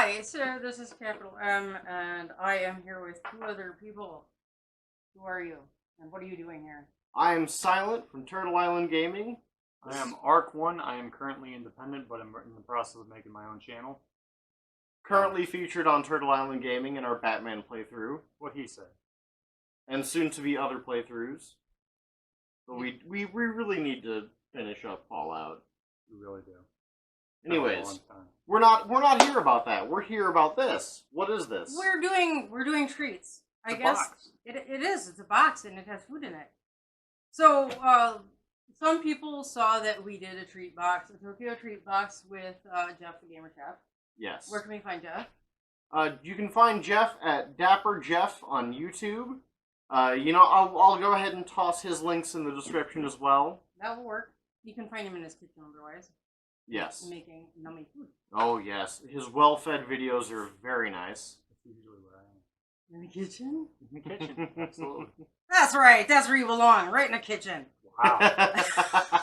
Hi, so this is Capital M, and I am here with two other people. Who are you, and what are you doing here? I am Silent from Turtle Island Gaming. I am Arc1. I am currently independent, but I'm in the process of making my own channel. Currently featured on Turtle Island Gaming in our Batman playthrough, What he said. and soon to be other playthroughs. But we really need to finish up Fallout. We really do. Anyways, we're not here about that. We're here about this. What is this? We're doing treats. I guess box. it is. It's a box and it has food in it. So some people saw that we did a treat box, a Tokyo treat box with Jeff the Gamer Chef. Yes. Where can we find Jeff? You can find Jeff at Dapper Jeff on YouTube. I'll go ahead and toss his links in the description as well. That will work. You can find him in his kitchen otherwise. Yes. Making yummy food. Oh yes, his well-fed videos are very nice. That's usually where I am. In the kitchen? In the kitchen, absolutely. That's right. That's where you belong. Right in the kitchen. Wow.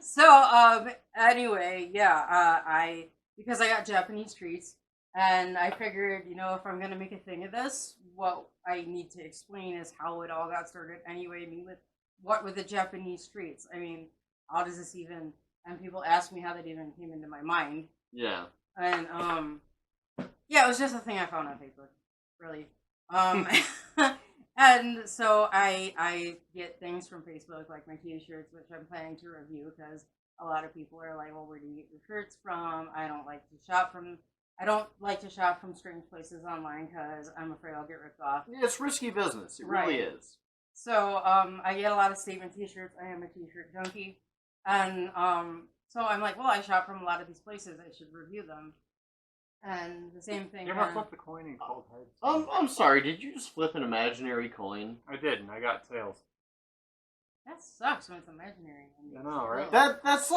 So, anyway, yeah, because I got Japanese treats, and I figured, if I'm gonna make a thing of this, what I need to explain is how it all got started. Anyway, what were the Japanese treats? I mean, how does this even? And people ask me how that even came into my mind. Yeah. And yeah, it was just a thing I found on Facebook, really. And so I get things from Facebook, like my T-shirts, which I'm planning to review because a lot of people are like, "Well, where do you get your shirts from?" I don't like to shop from strange places online because I'm afraid I'll get ripped off. Yeah, it's risky business. It really is. So I get a lot of statement T-shirts. I am a T-shirt junkie, and so I'm like, well, I shop from a lot of these places. I should review them. And the same thing. You ever flipped the coin and called heads? I'm sorry. Did you just flip an imaginary coin? I did, and I got tails. That sucks when it's imaginary. I know, right? That's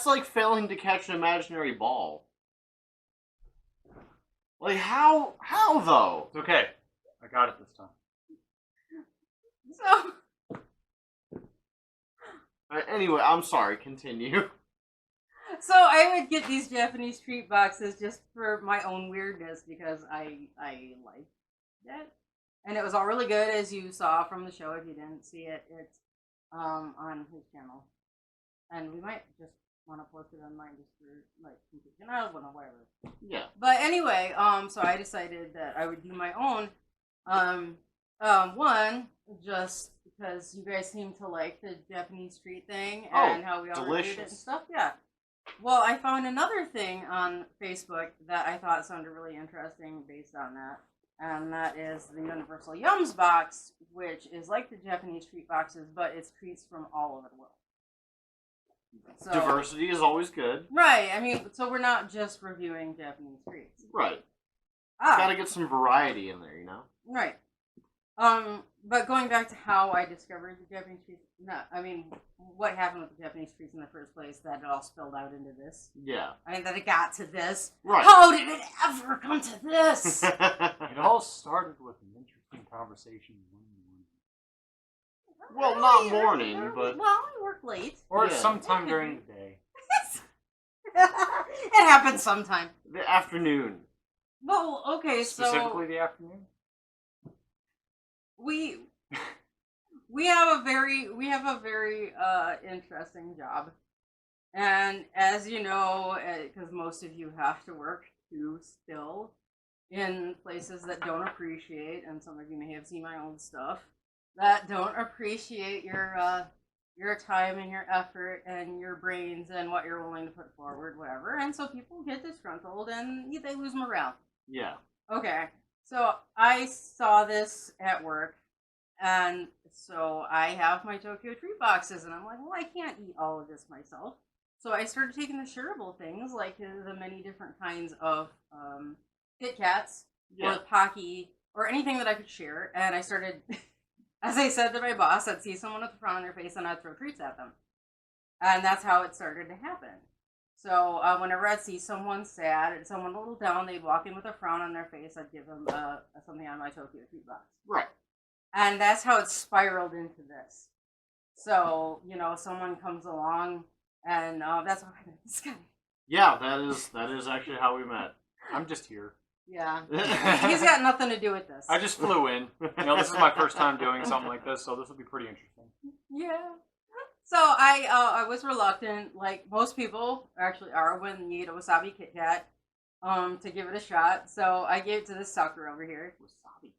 like failing to catch an imaginary ball. Like how though? It's okay. I got it this time. So Anyway, I'm sorry. Continue. So I would get these Japanese treat boxes just for my own weirdness because I like it, and it was all really good, as you saw from the show. If you didn't see it, it's on his channel, and we might just want to post it on mine just for like completion. I don't know, whatever. Yeah. But anyway, so I decided that I would do my own. One, just because you guys seem to like the Japanese treat thing and how we all reviewed it and stuff. Yeah. Well, I found another thing on Facebook that I thought sounded really interesting based on that, and that is the Universal Yums box, which is like the Japanese treat boxes, but it's treats from all over the world. So, diversity is always good. Right. I mean, so we're not just reviewing Japanese treats. Right. Gotta get some variety in there, Right. But going back to how I discovered the Japanese treats, what happened with the Japanese treats in the first place, that it all spilled out into this. Yeah. I mean, that it got to this. Right. How did it ever come to this? It all started with an interesting conversation one morning. Well, not morning, but... Well, I work late. Or sometime during the day. It happens sometime. The afternoon. Well, okay, Specifically the afternoon? We have a very interesting job, and as you know, because most of you have to work too still in places that don't appreciate, and some of you may have seen my own stuff that don't appreciate your time and your effort and your brains and what you're willing to put forward, whatever, and so people get disgruntled and they lose morale. Yeah. Okay. So I saw this at work, and so I have my Tokyo treat boxes, and I'm like, well, I can't eat all of this myself. So I started taking the shareable things, like the many different kinds of Kit Kats or Pocky or anything that I could share, and I started, as I said to my boss, I'd see someone with a frown on their face, and I'd throw treats at them. And that's how it started to happen. So whenever I'd see someone sad and someone a little down, they'd walk in with a frown on their face. I'd give them something out of my Tokyo treat box. Right. And that's how it spiraled into this. So, someone comes along, and that's how I met this guy. Yeah, that is actually how we met. I'm just here. Yeah. He's got nothing to do with this. I just flew in. This is my first time doing something like this, so this will be pretty interesting. Yeah. So I was reluctant, like most people actually are when you eat a wasabi Kit Kat, to give it a shot. So I gave it to this sucker over here. Wasabi.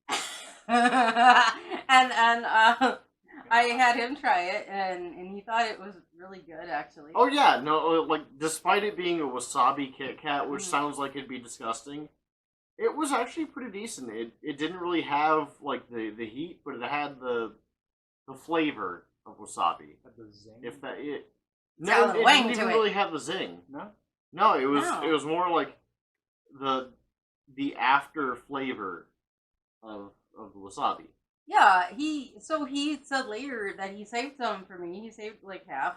and I had him try it, and he thought it was really good, actually. Oh yeah, no, like despite it being a wasabi Kit Kat, which sounds like it'd be disgusting, it was actually pretty decent. It didn't really have like the heat, but it had the flavor of wasabi. Had the zing. If that it Got a it wang didn't to even it. really have the zing. No? It was No. it was more like the after flavor of the wasabi. Yeah, he said later that he saved some for me. He saved like half,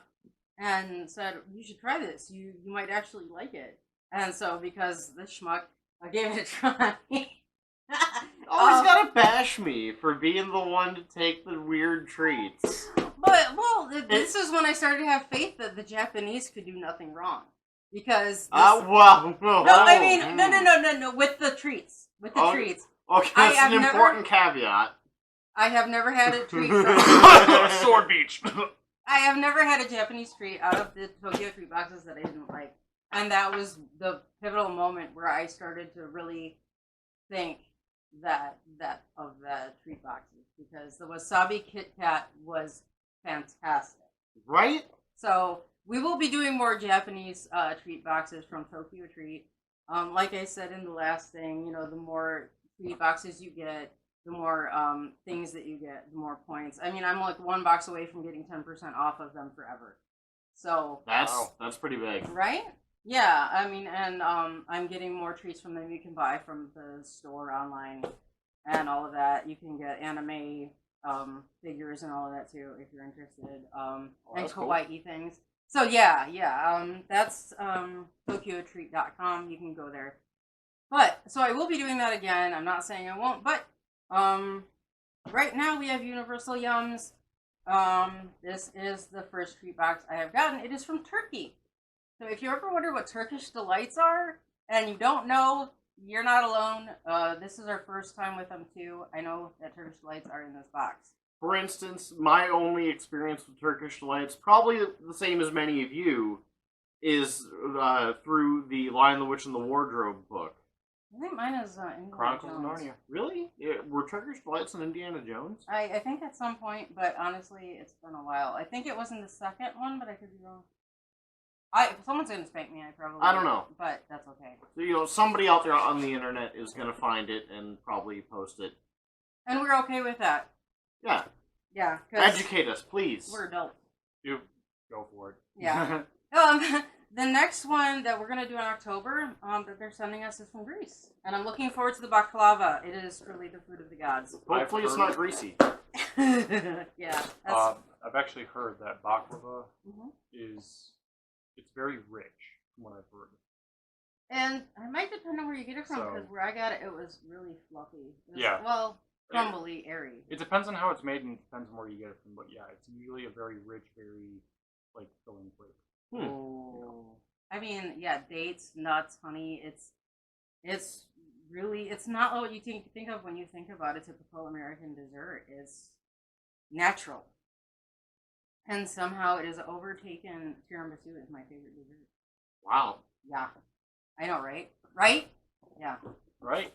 and said you should try this. You might actually like it. And so because this schmuck, I gave it a try. Always gotta bash me for being the one to take the weird treats. But this is when I started to have faith that the Japanese could do nothing wrong, because Well, no. no, I mean no with the treats, treats. Okay, I that's have an never- important caveat. I have never had a treat from. Sword Beach. I have never had a Japanese treat out of the Tokyo treat boxes that I didn't like, and that was the pivotal moment where I started to really think that of the treat boxes, because the wasabi Kit Kat was fantastic. Right? So we will be doing more Japanese treat boxes from Tokyo Treat. Like I said in the last thing, the more treat boxes you get, the more things that you get, the more points. I mean, I'm like one box away from getting 10% off of them forever. So That's pretty big. right? Yeah, I mean, and I'm getting more treats from them you can buy from the store online and all of that. You can get anime figures and all of that too if you're interested. And that's cool. kawaii things. So yeah, that's TokyoTreat.com. You can go there. But so I will be doing that again. I'm not saying I won't, but right now we have Universal Yums. This is the first treat box I have gotten. It is from Turkey. So if you ever wonder what Turkish delights are and you don't know, you're not alone. This is our first time with them too. I know that Turkish delights are in this box. For instance, my only experience with Turkish delights, probably the same as many of you, is through the Lion, the Witch, and the Wardrobe book. I think mine is Indiana Chronicles of Jones. Narnia. Really? Were Turkish delights in Indiana Jones? I think at some point, but honestly, it's been a while. I think it was in the second one, but I could be wrong. If someone's gonna spank me, I don't know. But that's okay. So, somebody out there on the internet is gonna find it and probably post it. And we're okay with that. Yeah. Yeah, because Educate us, please. we're adults. You go for it. Yeah. The next one that we're gonna do in October, that they're sending us is from Greece, and I'm looking forward to the baklava. It is truly the food of the gods. Hopefully it's not greasy. Yeah. That's, I've actually heard that baklava Mhm. it's very rich, from what I've heard. And it might depend on where you get it from, So- because where I got it, it was really fluffy. It was, Yeah. Well, crumbly, airy. It depends on how it's made and it depends on where you get it from, but yeah, it's usually a very rich, very filling flavor. Oh. I mean, yeah, dates, nuts, honey. It's really, it's not what you think of when you think about a typical American dessert. It's natural. And somehow it has overtaken tiramisu as my favorite dessert. Wow. Yeah. I know, right? Right? Yeah. Right?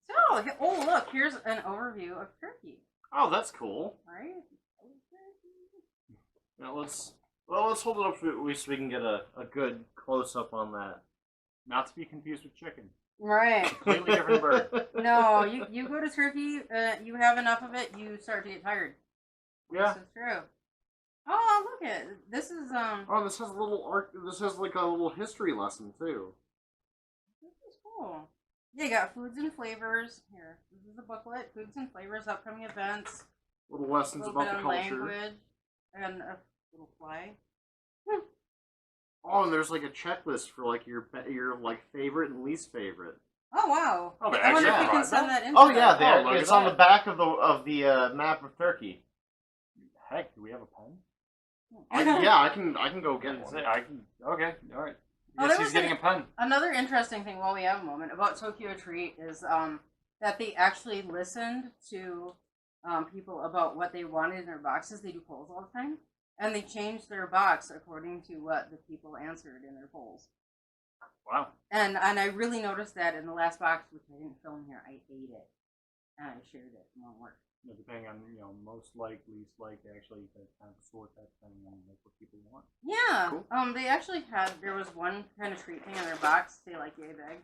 So, look, here's an overview of Turkey. Oh, that's cool. Right? Now let's hold it up so we can get a good close up on that. Not to be confused with chicken. Right. Completely different bird. No, you go to Turkey, you have enough of it, you start to get tired. Yeah. This is true. Oh, look at this is Oh, this has a little arc. This has like a little history lesson too. This is cool. Yeah, you got foods and flavors. Here, this is the booklet. Foods and flavors, upcoming events. Little A lessons little bit about the on culture. language, and a little fly. Oh, and there's like a checklist for like your like favorite and least favorite. Oh wow! Oh, they I wonder if actually we can provide send that? that in. Oh yeah, Oh, look it's at on the that. back of the map of Turkey. Heck, do we have a pen? I can go get one. I can. Okay, all right. Oh, Yes, there he's was getting a pun. Another interesting thing while we have a moment about Tokyo Treat is that they actually listened to people about what they wanted in their boxes. They do polls all the time. And they changed their box according to what the people answered in their polls. Wow. And I really noticed that in the last box, which I didn't film here, I ate it. And I shared it among work. You know, depending on, you know, most like, least like, actually, that kind of sort that thing and make what people want. Yeah. Cool. They actually had, there was one kind of treat thing in their box, say like yay bag.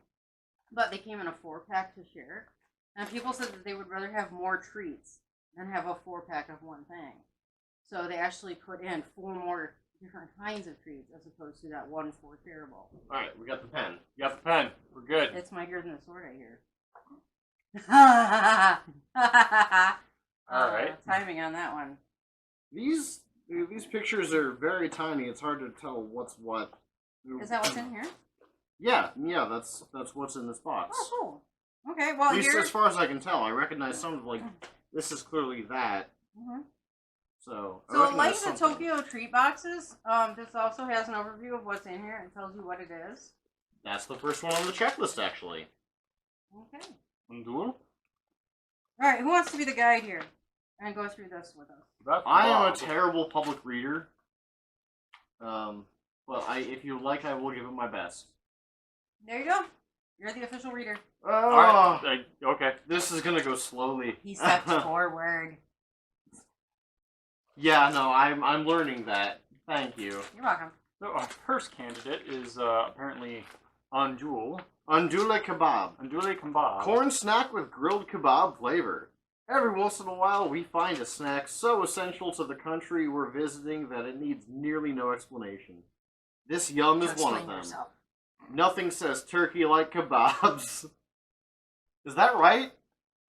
But they came in a 4-pack to share. And people said that they would rather have more treats than have a 4-pack of one thing. So they actually put in 4 more different kinds of treats as opposed to that 1 4 shareable. Alright, we got the pen. You got the pen. We're good. It's mightier than the sword, I hear. Alright. Timing on that one. These pictures are very tiny. It's hard to tell what's what. Is that what's in here? Yeah, that's what's in this box. Oh, cool. Okay, well, At least here... as far as I can tell. I recognize some of, like, this is clearly that. Mhm. So So, like the something. Tokyo treat boxes, this also has an overview of what's in here and tells you what it is. That's the first one on the checklist, actually. Okay. Unduel? Alright, who wants to be the guide here and go through this with us? I am a terrible public reader. But if you like, I will give it my best. There you go. You're the official reader. Alright, okay. This is gonna go slowly. He stepped forward. Yeah, no, I'm learning that. Thank you. You're welcome. So our first candidate is apparently Unduel. Andule kebab. Andule kebab. Corn snack with grilled kebab flavor. Every once in a while, we find a snack so essential to the country we're visiting that it needs nearly no explanation. This yum is one of Explain them. yourself. Nothing says turkey like kebabs. Is that right?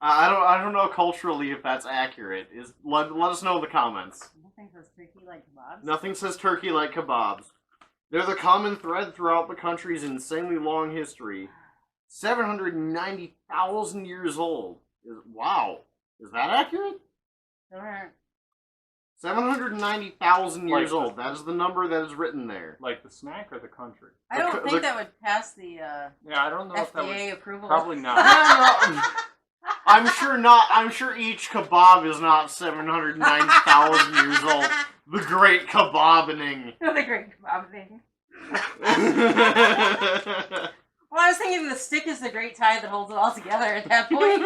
I don't know culturally if that's accurate. Let us know in the comments. Nothing says turkey like kebabs. Nothing says turkey like kebabs. They're the common thread throughout the country's insanely long history. 790,000 years old. Wow. Is that accurate? Alright. 790,000 years Like- old. That is the number that is written there. Like the snack or the country? I don't The- think that would pass the Yeah, I don't know if that FDA would... approval. Probably not. I'm sure not. I'm sure each kebab is not 790,000 years old. The great kebabining. The great kebab thing. Well, I was thinking the stick is the great tie that holds it all together at that point.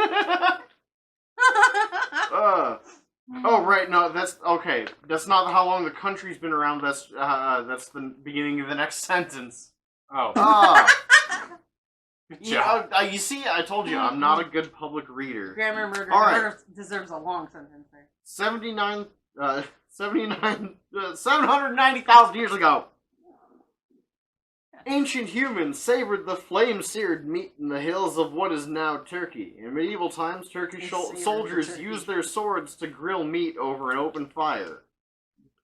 Oh, right. No, that's okay. That's not how long the country's been around. That's the beginning of the next sentence. Oh. Good job. Yeah, you see, I told you, I'm not a good public reader. Grammar murder, All right. murder deserves a long sentence there. 790,000 years ago. Ancient humans savored the flame-seared meat in the hills of what is now Turkey. In medieval times, Turkish They savored the soldiers turkey. used their swords to grill meat over an open fire.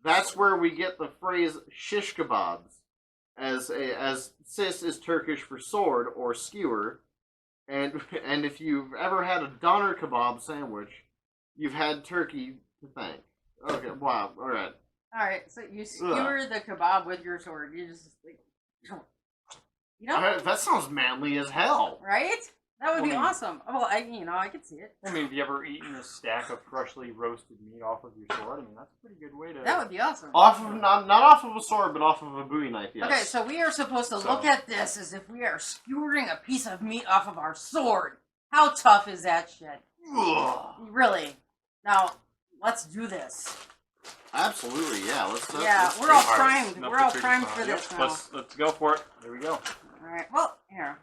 That's where we get the phrase shish kebabs, as sis is Turkish for sword or skewer, and if you've ever had a doner kebab sandwich, you've had turkey to thank. Okay, wow, all right. Alright, so you skewer the kebab with your sword. You just like, you know, That sounds manly as hell. right? That would be Well, awesome. Well, I could see it. I mean, have you ever eaten a stack of freshly roasted meat off of your sword? I mean, that's a pretty good way to... That would be awesome. Off of not off of a sword, but off of a Bowie knife. Yes. Okay, so we are supposed to look at this as if we are skewering a piece of meat off of our sword. How tough is that shit? Ugh. Really? Now, let's do this. Absolutely, yeah. Let's We're all Alright, primed. enough We're to all figure primed this for out. this Yep, now. Let's go for it. There we go. Alright, well, here.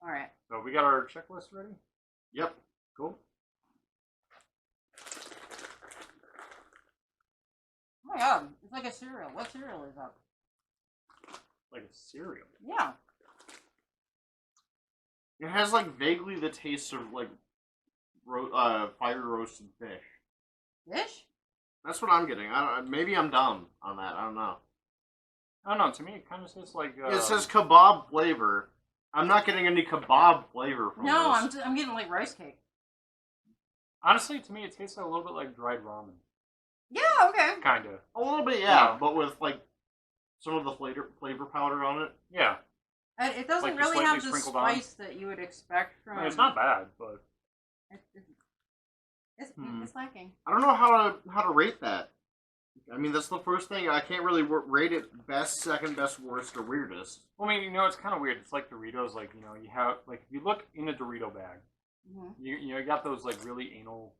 Alright. So we got our checklist ready? Yep. Cool. Oh my god, it's like a cereal. What cereal is that? Like a cereal. Yeah. It has like vaguely the taste of like fire roasted fish. Fish? That's what I'm getting. Maybe I'm dumb on that. I don't know. I don't know. To me, it kind of tastes like... It says kebab flavor. I'm not getting any kebab flavor from No, this. I'm getting like rice cake. Honestly, to me, it tastes a little bit like dried ramen. Yeah, okay. Kind of. A little bit, yeah, Yeah. but with like some of the flavor powder on it. Yeah. And it doesn't Like, just really have lightly the sprinkled on? spice that you would expect from. I mean, it's not bad, but It's lacking. I don't know how to rate that. I mean, that's the first thing. I can't really rate it best, second best, worst, or weirdest. well, I mean, you know, it's kind of weird. It's like Doritos. Like, you know, you have like if you look in a Dorito bag, you know, you got those like really anal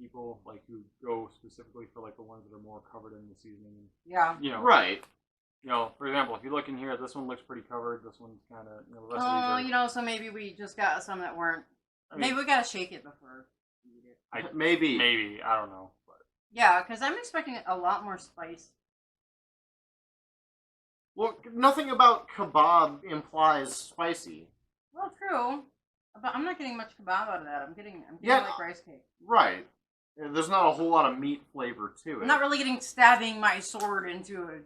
people like who go specifically for like the ones that are more covered in the seasoning. Yeah. You know, Right. You know, for example, if you look in here, this one looks pretty covered. This one's kind of, you know, the rest of these Oh, are. you know, so maybe we just got some that weren't. I mean, Maybe we gotta shake it before we eat it. Maybe. I don't know, but Yeah, because I'm expecting a lot more spice. Well, nothing about kebab implies spicy. Well, true, but I'm not getting much kebab out of that. I'm getting Yeah. like rice cake. Right. There's not a whole lot of meat flavor to it. I'm not really getting stabbing my sword into a.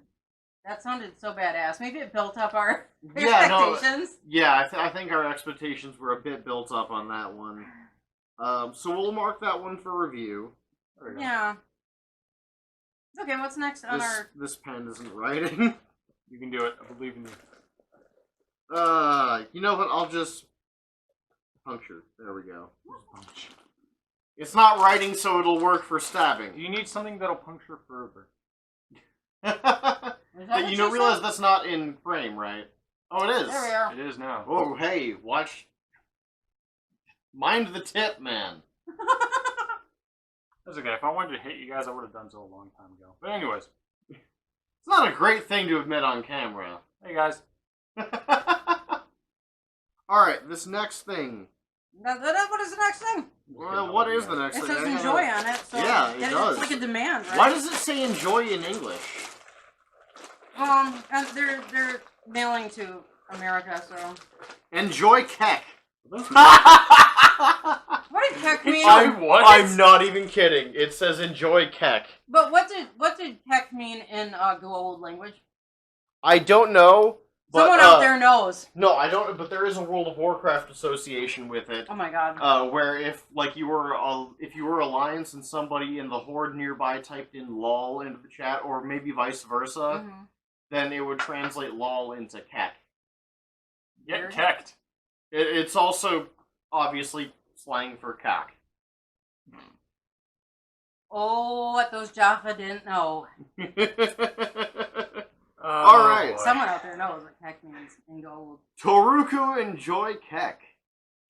That sounded so badass. Maybe it built up our expectations. Yeah, I think our expectations were a bit built up on that one. So we'll mark that one for review. there we go. Yeah. Okay, what's next on our? This pen isn't writing. You can do it. I believe in you. You know what? I'll just puncture. There we go. It's not writing, so it'll work for stabbing. You need something that'll puncture further. Is that what You don't you realize said? that's not in frame, right? Oh, it is. There we are. It is now. Oh, hey, watch. Mind the tip, man. That's okay. If I wanted to hit you guys, I would have done so a long time ago. But anyways, It's not a great thing to admit on camera. hey guys. Alright, this next thing. What is the next thing? Well, what is the next It thing? says I enjoy gotta- on it. So Yeah, it does. It's like a demand, right? Why does it say enjoy in English? And they're mailing to America, so. Enjoy kek. What did Keck mean? I'm not even kidding. It says enjoy kek. But what did Keck mean in Go Old language? I don't know. But, Someone out there knows. No, I don't. But there is a World of Warcraft association with it. Oh my god. Where if you were Alliance and somebody in the Horde nearby typed in lol into the chat, or maybe vice versa, then it would translate lol into kek. Get kecked. It's also obviously slang for cock. Oh, what those Jaffa didn't know. All right. boy. Someone out there knows what Keck means in gold. Toruku enjoy kek.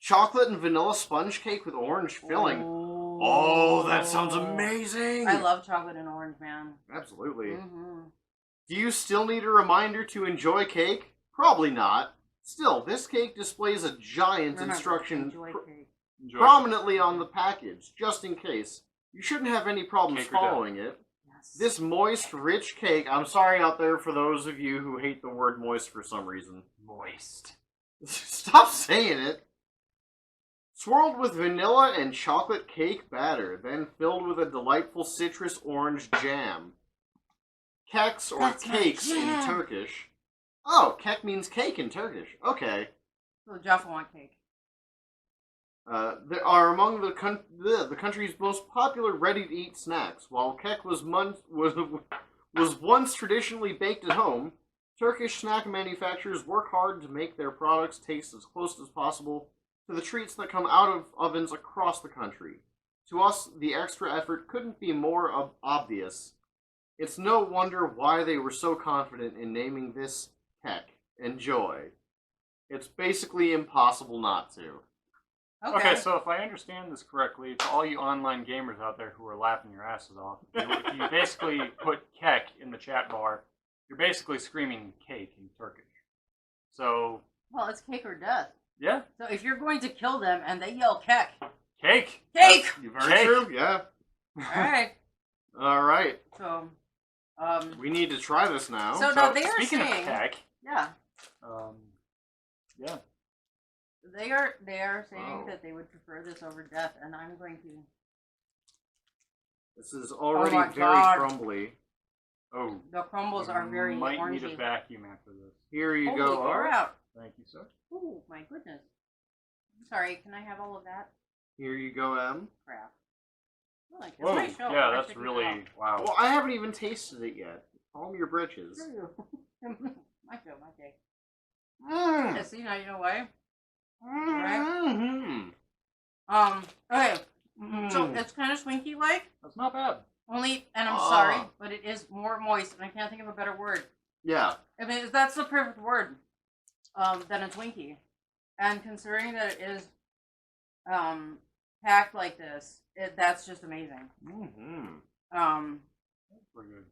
Chocolate and vanilla sponge cake with orange filling. Oh, that sounds amazing. I love chocolate and orange, man. Absolutely. Mm-hmm. Do you still need a reminder to enjoy cake? Probably not. Still, this cake displays a giant instruction Enjoy cake. Enjoy. prominently on the package, just in case. You shouldn't have any problems Cake or death. following it. Yes. This moist, rich cake, I'm sorry out there for those of you who hate the word moist for some reason. Moist. Stop saying it. Swirled with vanilla and chocolate cake batter, then filled with a delightful citrus orange jam. Keks, or That's my cakes in jam. Turkish. Oh, kek means cake in Turkish. Okay. So Jaffa want cake. They are among the country's most popular ready-to-eat snacks. While kek was once traditionally baked at home, Turkish snack manufacturers work hard to make their products taste as close as possible to the treats that come out of ovens across the country. To us, the extra effort couldn't be more obvious. It's no wonder why they were so confident in naming this kek. Enjoy. It's basically impossible not to. Okay, so if I understand this correctly, to all you online gamers out there who are laughing your asses off, if you basically put kek in the chat bar, you're basically screaming cake in Turkish. So, Well, it's cake or death. yeah, So if you're going to kill them and they yell Keck, cake! cake! Very Cake. true, yeah. Alright. Alright. So, We need to try this now. So now they are speaking saying, of kek, yeah, yeah, they are saying Oh. that they would prefer this over death, and I'm going to. This is already my very God. crumbly. oh, The crumbles are very might orangey. need a vacuum after this. Here you Holy go. crap! Thank you, sir. Oh my goodness. I'm sorry. Can I have all of that Here you go, Em. crap? Like, it's Whoa, my show. yeah, I that's should keep really, it wow. Well, I haven't even tasted it yet. Calm your britches. all. my show, my cake. Yeah, see, now you know why. Mm-hmm. Okay. So it's kind of Swinky like. That's not bad. Only, and I'm sorry, but it is more moist, and I can't think of a better word. Yeah. I mean, that's the perfect word. Than a Twinkie, and considering that it is, packed like this, that's just amazing. Mm-hmm. That's pretty good.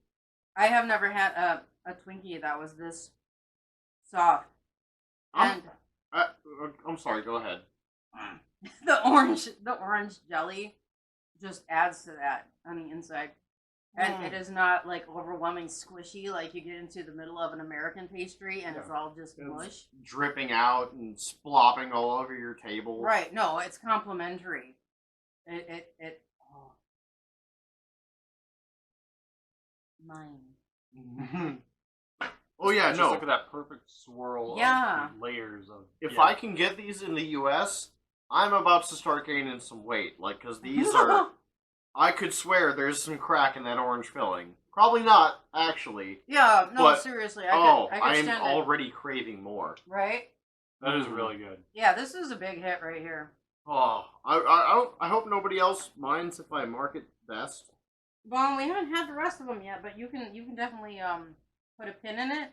I have never had a Twinkie that was this soft, and I'm sorry. Go ahead. the orange jelly just adds to that on the inside. And it is not like overwhelming squishy like you get into the middle of an American pastry and it's all just mush. It's dripping out and splopping all over your table. Right, no, it's complimentary. Mine. Oh yeah, Just no. look at that perfect swirl Yeah. of layers of... If I can get these in the U.S., I'm about to start gaining some weight. Like, because these are... I could swear there's some crack in that orange filling. Probably not, actually. Yeah, no, But, seriously. I could am stand already craving more. it. Right? That is really good. Yeah, this is a big hit right here. Oh, I hope nobody else minds if I mark it best. Well, we haven't had the rest of them yet, but you can definitely put a pin in it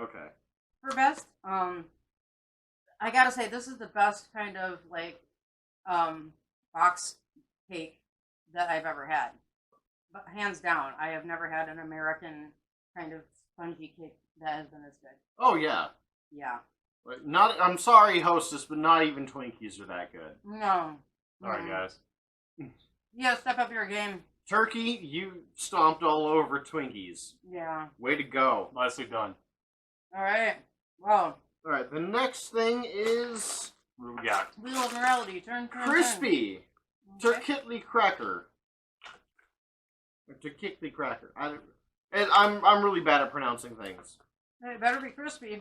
Okay. for best. I gotta say this is the best kind of like box cake that I've ever had. But hands down, I have never had an American kind of spongy cake that has been as good. Oh yeah. Yeah. But not. I'm sorry, hostess, but not even Twinkies are that good. No. Sorry, guys. Yeah, step up your game. Turkey, you stomped all over Twinkies. Yeah. Way to go. Nicely done. All right. Well. All right. The next thing is What do we got? Wheel of Morality. Turn. crispy Okay. Turkitly cracker. Or Turkitly cracker. I'm really bad at pronouncing things. Hey, it better be crispy.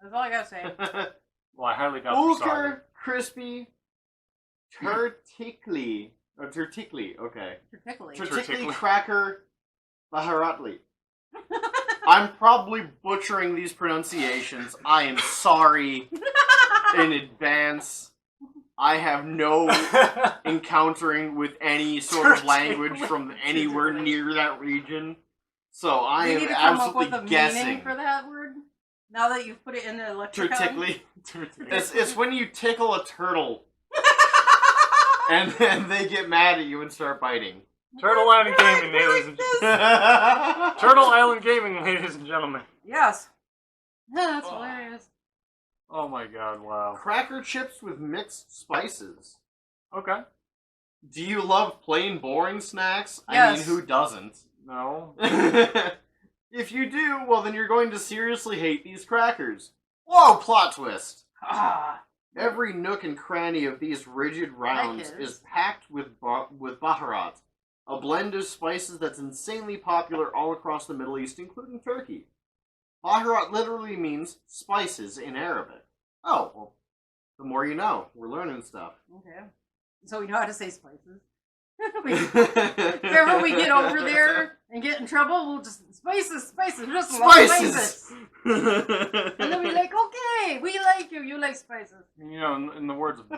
That's all I gotta say. Well, I highly doubt you saw it. Ulker crispy Turkitly. Turkitly, okay. Particularly. Turkitly cracker Baharatli. I'm probably butchering these pronunciations. I am sorry in advance. I have no encountering with any sort of language from anywhere near that region. So I We am need to come up with absolutely a meaning guessing. for that word. Now that you've put it in the lexicon. Turkitly. It's when you tickle a turtle and then they get mad at you and start biting. Turtle Island Gaming, ladies and gentlemen. Turtle Island Gaming, ladies and gentlemen. Yes. That's hilarious. Oh my god, wow. Cracker chips with mixed spices. Okay. Do you love plain boring snacks? Yes. I mean, who doesn't? No. If you do, well then you're going to seriously hate these crackers. Whoa, plot twist! Ah. Every nook and cranny of these rigid rounds Like his. is packed with baharat, a blend of spices that's insanely popular all across the Middle East, including Turkey. Baharat literally means spices in Arabic. Oh, well, the more you know. We're learning stuff. Okay. So we know how to say spices. Whenever we get over there and get in trouble, we'll just spices, just a lot of spices. And then we're like, okay, we like you. You like spices. You know, in the words of the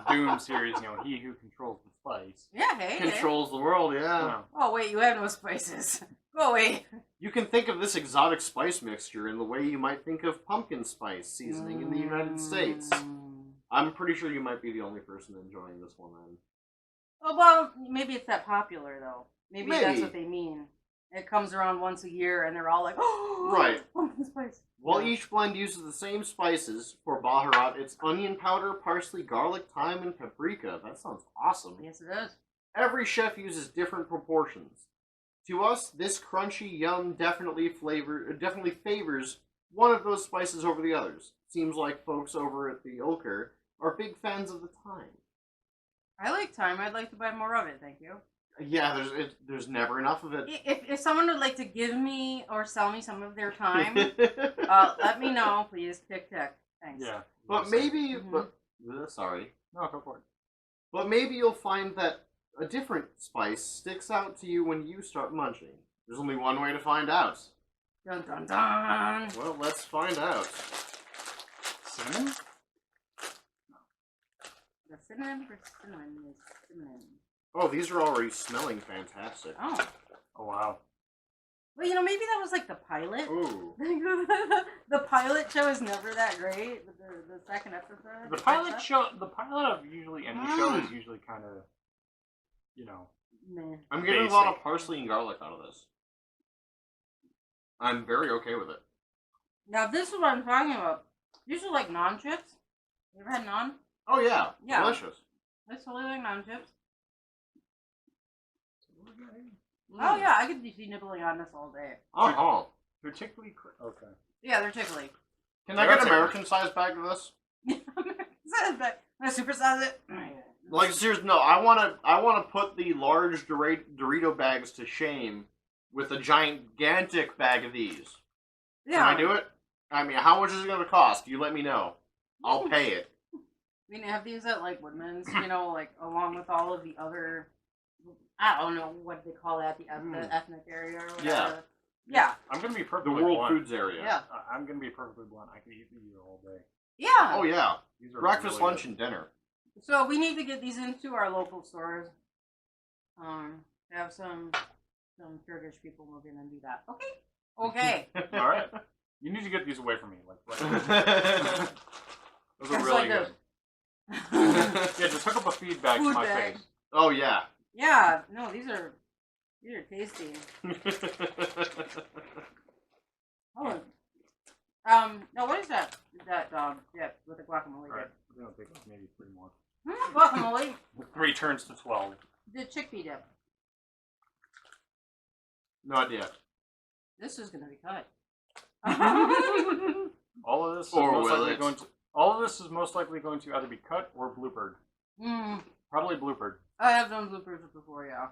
Doom series, he who controls the spice. Yeah, hey. Controls the world, yeah. Yeah. Oh wait, you have no spices. Go away. You can think of this exotic spice mixture in the way you might think of pumpkin spice seasoning in the United States. I'm pretty sure you might be the only person enjoying this one then. Oh, well, maybe it's that popular though. Maybe that's Maybe. what they mean. It comes around once a year, and they're all like, "Oh, Right. pumpkin spice." While Yeah. each blend uses the same spices, for Baharat, it's onion powder, parsley, garlic, thyme, and paprika. That sounds awesome. Yes, it is. Every chef uses different proportions. To us, this crunchy yum definitely favors one of those spices over the others. Seems like folks over at the Ulker are big fans of the thyme. I like thyme. I'd like to buy more of it. Thank you. Yeah, there's never enough of it. If someone would like to give me or sell me some of their time, let me know, please. Tick. Thanks. Yeah. But maybe, Mhm. sorry. No, go for it. But maybe you'll find that a different spice sticks out to you when you start munching. There's only one way to find out. Dun dun dun. Well, let's find out. Cinnamon? The synonym for cinnamon is cinnamon. Oh, these are already smelling fantastic. Oh. Oh, wow. Well, you know, maybe that was like the pilot. Ooh. The pilot show is never that great. The second episode. The pilot of usually any show is usually kind of, you know. Meh. I'm getting a lot Basic. of parsley and garlic out of this. I'm very okay with it. Now, this is what I'm talking about. These are like naan chips. You ever had naan? Oh yeah, Yeah. delicious. It's totally like naan chips. Mm. Oh yeah, I could be nibbling on this all day. Uh-huh. They're tickly. Okay. Yeah, they're tickly. Can Yeah, I get that's an American size bag of this? I'm gonna supersize it. Like seriously, no. I wanna put the large Dorito bags to shame with a gigantic bag of these. Yeah. Can I do it? I mean, how much is it gonna cost? You let me know. I'll pay it. We have these at like Woodman's, you know, like along with all of the other, I don't know what they call that, the ethnic area or whatever. Yeah. Yeah. I'm gonna be The perfectly World blunt. Foods area. Yeah. I'm gonna be perfectly blunt. I could eat these all day. Yeah. Oh yeah. These are Breakfast, really lunch, good. and dinner. So we need to get these into our local stores. Have some Turkish people move in and do that. Okay. Okay. All right. You need to get these away from me. Like, right. Those are It's really like good. Yeah, just hook up a feed bag to Food my bag. face. Oh yeah. Yeah. No, these are tasty. Oh. No, what is that? That dip with the guacamole All right. dip? We're gonna take like maybe 3 more. Guacamole. 3 turns to 12. The chickpea dip. No idea. This is gonna be cut. All of this is Or most will likely it? going to. All of this is most likely going to either be cut or bloopered. Probably bloopered. I have done bloopers before, yeah.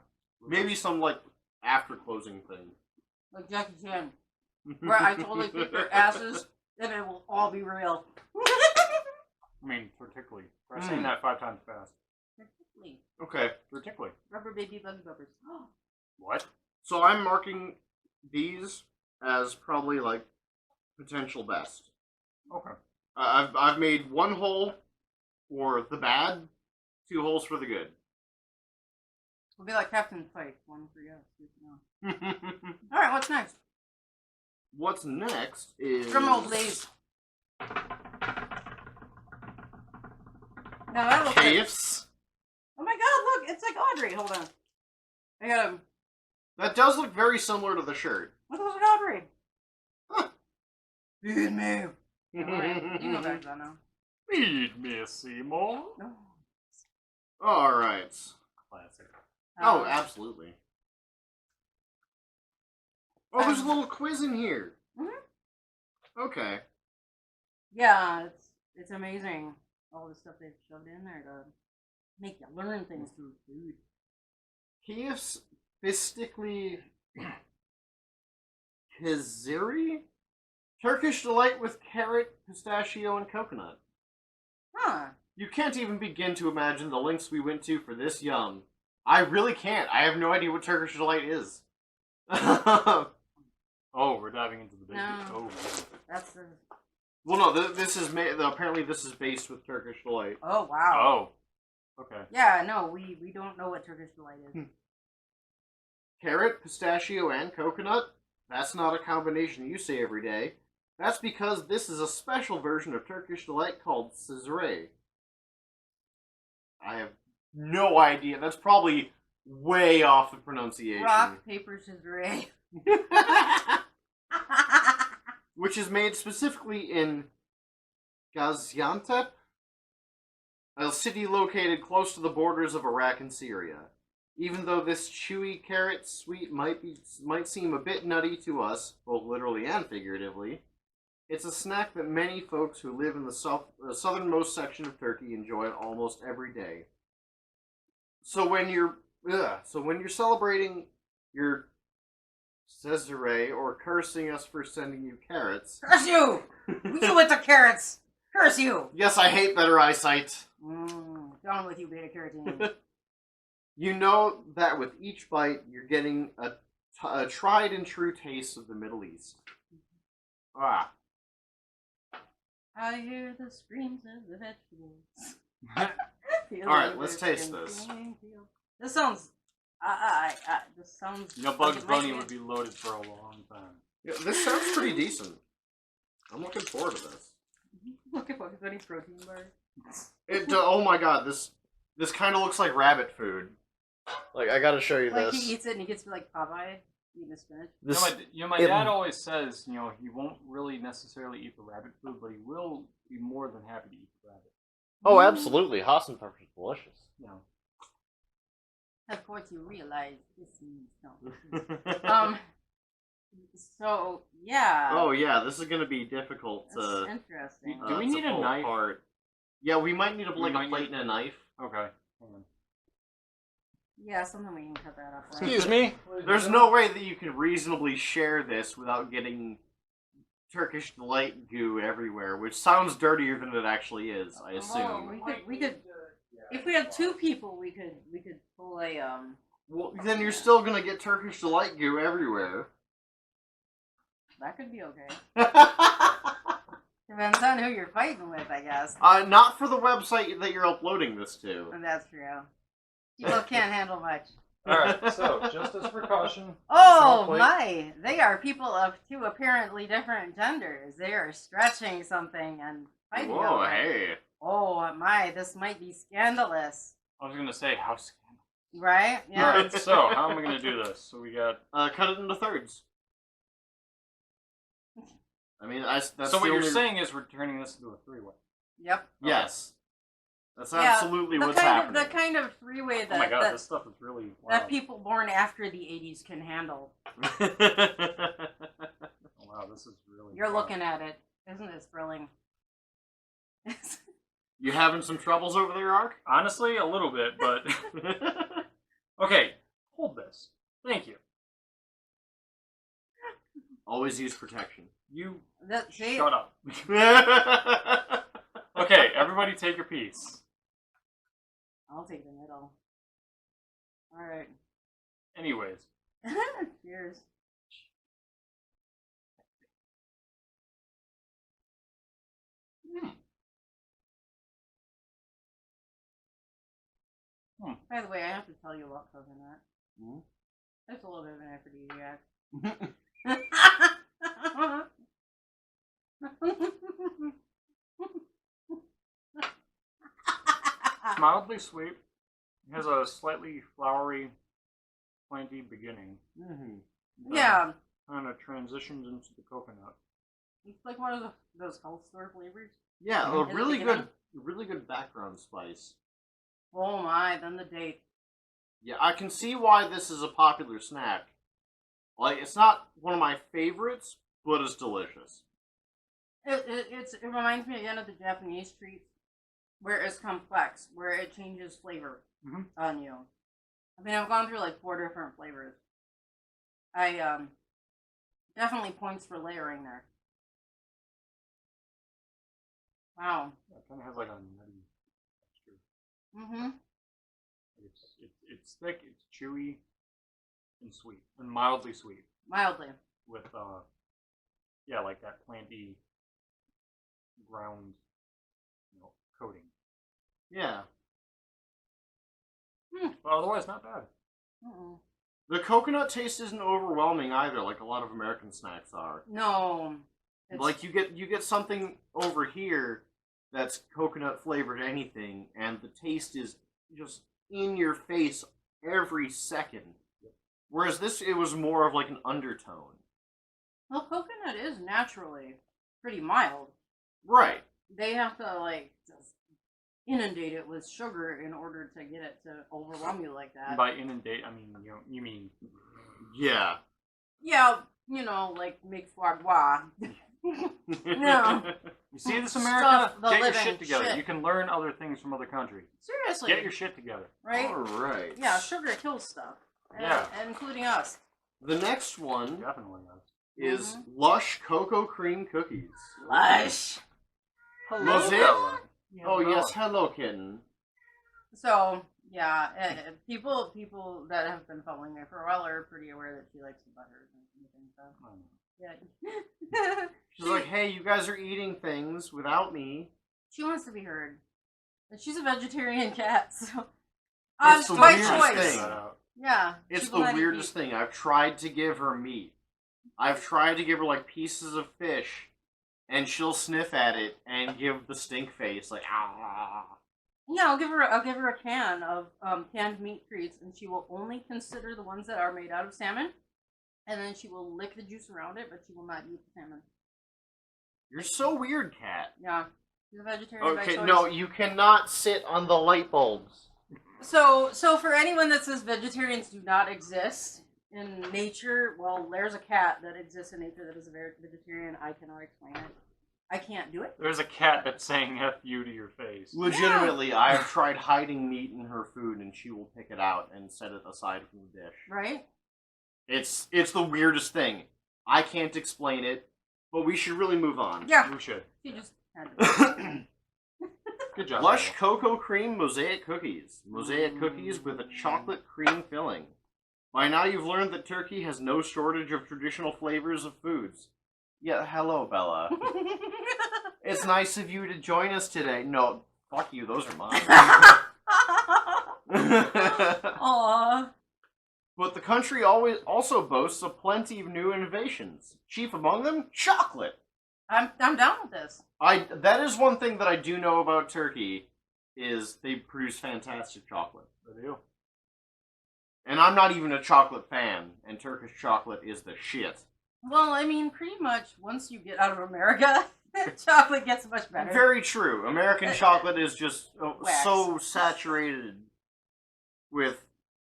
Maybe some like after closing thing. Like Jackie Chan, where I totally kick their asses, and it will all be real. I mean, particularly. Try saying that 5 times fast. Okay. Particularly. Rubber baby buggy bumpers. What? So I'm marking these as probably like potential best. Okay. I've made 1 hole for the bad, 2 holes for the good. We'll be like Captain Pike, 1 for yes. 2 for no. All right, what's next? What's next is Drumroll, please. Now that looks like... Chaos. Oh my God! Look, it's like Audrey. Hold on. I got him. That does look very similar to the shirt. What was it, Audrey? Huh. Feed me. All right, you go back down now. Feed me, Seymour. No. All right. Classic. Oh, absolutely. Oh, there's a Um, little quiz in here. Mhm. Okay. Yeah, it's amazing all the stuff they've shoved in there to make you learn things through food. Kiev Fistically Kiziri? Turkish delight with carrot, pistachio, and coconut. Huh. You can't even begin to imagine the lengths we went to for this yum. I really can't. I have no idea what Turkish delight is. Oh, we're diving into the big. No. Oh, yeah. That's the... Well, no, this is apparently this is based with Turkish delight. Oh, wow. Oh. Okay. Yeah, no, we don't know what Turkish delight is. Carrot, pistachio, and coconut? That's not a combination you say every day. That's because this is a special version of Turkish delight called Cizre. I have no idea. That's probably way off the pronunciation. Rock, paper, scissors. Which is made specifically in Gaziantep, a city located close to the borders of Iraq and Syria. Even though this chewy carrot sweet might seem a bit nutty to us, both literally and figuratively, it's a snack that many folks who live in the southernmost section of Turkey enjoy almost every day. So when you're celebrating your Cesare or cursing us for sending you carrots, Curse you! You with the carrots! Curse you! yes, I hate better eyesight. Down with you, beta carotene. You know that with each bite, you're getting a tried and true taste of the Middle East. Ah. I hear the screams of the vegetables. All right, let's taste this. This sounds. This sounds. You know, like Bugs it might Bunny be- would be loaded for a long time. Yeah, this sounds pretty decent. I'm looking forward to this. Look at Bugs Bunny protein bar. Oh my god, this kind of looks like rabbit food. Like, I gotta show you Like this. he eats it and he gets like Popeye eating the spinach. This My dad always says, you know, he won't really necessarily eat the rabbit food, but he will be more than happy to eat the rabbit. Oh, absolutely. Hassenpfeffer is delicious. You know. Of course, you realize this means no. So yeah. Oh yeah, this is gonna be difficult That's to. interesting. Do we to need a pull knife? apart. Yeah, we might need a We might plate need- and a knife. Okay. Hang on. Yeah, something we can cut that off. Right? Excuse me. There's no way that you can reasonably share this without getting Turkish delight goo everywhere, which sounds dirtier than it actually is. I Oh, assume. we could. If we had two people, we could pull a Well, then you're still gonna get Turkish delight goo everywhere. That could be okay. Depends on who you're fighting with, I guess. Not for the website that you're uploading this to. And that's true. People can't handle much. Alright, so, just as precaution. Oh small plate. my! They are people of two apparently different genders. They are stretching something and fighting Whoa, over it. hey. Oh my! This might be scandalous, I was gonna say, how scandalous. right? Yeah. Alright, so, how am I gonna do this? So we got... Cut it into thirds. I mean, that's so the what you're only- saying is we're turning this into a three-way. Yep. Yes. That's Yeah, absolutely the what's kind happening. Of, the kind of three-way Oh my that god, this stuff is really wild. that people born after the '80s can handle. Oh wow, this is really You're wild. looking at it. Isn't it thrilling? You having some troubles over there, Ark? Honestly, a little bit, but... Okay, hold this. Thank you. Always use protection. You See? shut up. Okay, everybody take your piece. I'll take the middle. All right. Anyways, Cheers. By the way, I have to tell you about coconut. Hmm? It's a little bit of an aphrodisiac. mildly sweet. It has a slightly flowery, planty beginning. Mm-hmm. Yeah, Kind of transitions into the coconut. it's like one of those health store flavors. Yeah, Mhm. a In the really beginning. really good background spice. Oh my, then the date. Yeah, I can see why this is a popular snack. Like, it's not one of my favorites, but it's delicious. It reminds me again of the Japanese treats, where it's complex, where it changes flavor Mhm. on you. I mean, I've gone through like 4 different flavors. I definitely points for layering there. Wow. It kind of has like a nutty texture. Mm-hmm. It's thick, it's chewy, and sweet, and mildly sweet Mildly. with yeah, like that planty ground, coating. Yeah. But otherwise, not bad. Mm-mm. The coconut taste isn't overwhelming either, like a lot of American snacks are. No. It's, Like you get something over here that's coconut flavored anything, and the taste is just in your face every second. Whereas this, it was more of like an undertone. well, coconut is naturally pretty mild. Right. They have to like just inundate it with sugar in order to get it to overwhelm you like that. And by inundate, I mean you mean Yeah. Yeah, like make foie gras. No. You see this, Stuff America? the Get your living shit together. shit. You can learn other things from other countries. Seriously. Get your shit together. right? All right. Yeah, sugar kills stuff. Yeah. Including us. The next one Definitely. is Mhm. Lush Cocoa Cream Cookies. Lush. Was it? Bella. Oh yes, hello kitten. So, yeah, people that have been following me for a while are pretty aware that she likes the butters and things. So. Yeah. She's like, hey, you guys are eating things without me. She wants to be heard. And she's a vegetarian cat, so It's the by weirdest choice. thing. Yeah. It's she the will not eat weirdest meat. thing. I've tried to give her meat. I've tried to give her like pieces of fish, and she'll sniff at it and give the stink face, like ah. Yeah, I'll give her a can of canned meat treats, and she will only consider the ones that are made out of salmon, and then she will lick the juice around it, but she will not eat the salmon. You're so weird, cat. Yeah, she's a vegetarian by Okay, choice. no, you cannot sit on the light bulbs. So for anyone that says vegetarians do not exist in nature, well, there's a cat that exists in nature that is a vegetarian. I cannot explain it. I can't do it. There's a cat that's saying F you to your face. Legitimately, I have tried hiding meat in her food, and she will pick it out and set it aside from the dish. Right? It's the weirdest thing. I can't explain it, but we should really move on. Yeah. We should. She just had to. Good job. Lush Michael. cocoa cream mosaic cookies. Mosaic cookies with a chocolate cream filling. By now you've learned that Turkey has no shortage of traditional flavors of foods. Yeah, hello, Bella. It's nice of you to join us today. No, fuck you, those are mine. Aww. But the country also boasts of plenty of new innovations. Chief among them, chocolate. I'm down with this. That is one thing that I do know about Turkey, is they produce fantastic chocolate. They do. And I'm not even a chocolate fan, and Turkish chocolate is the shit. Well, I mean, pretty much once you get out of America, chocolate gets much better. Very true. American chocolate is just Wax. so saturated with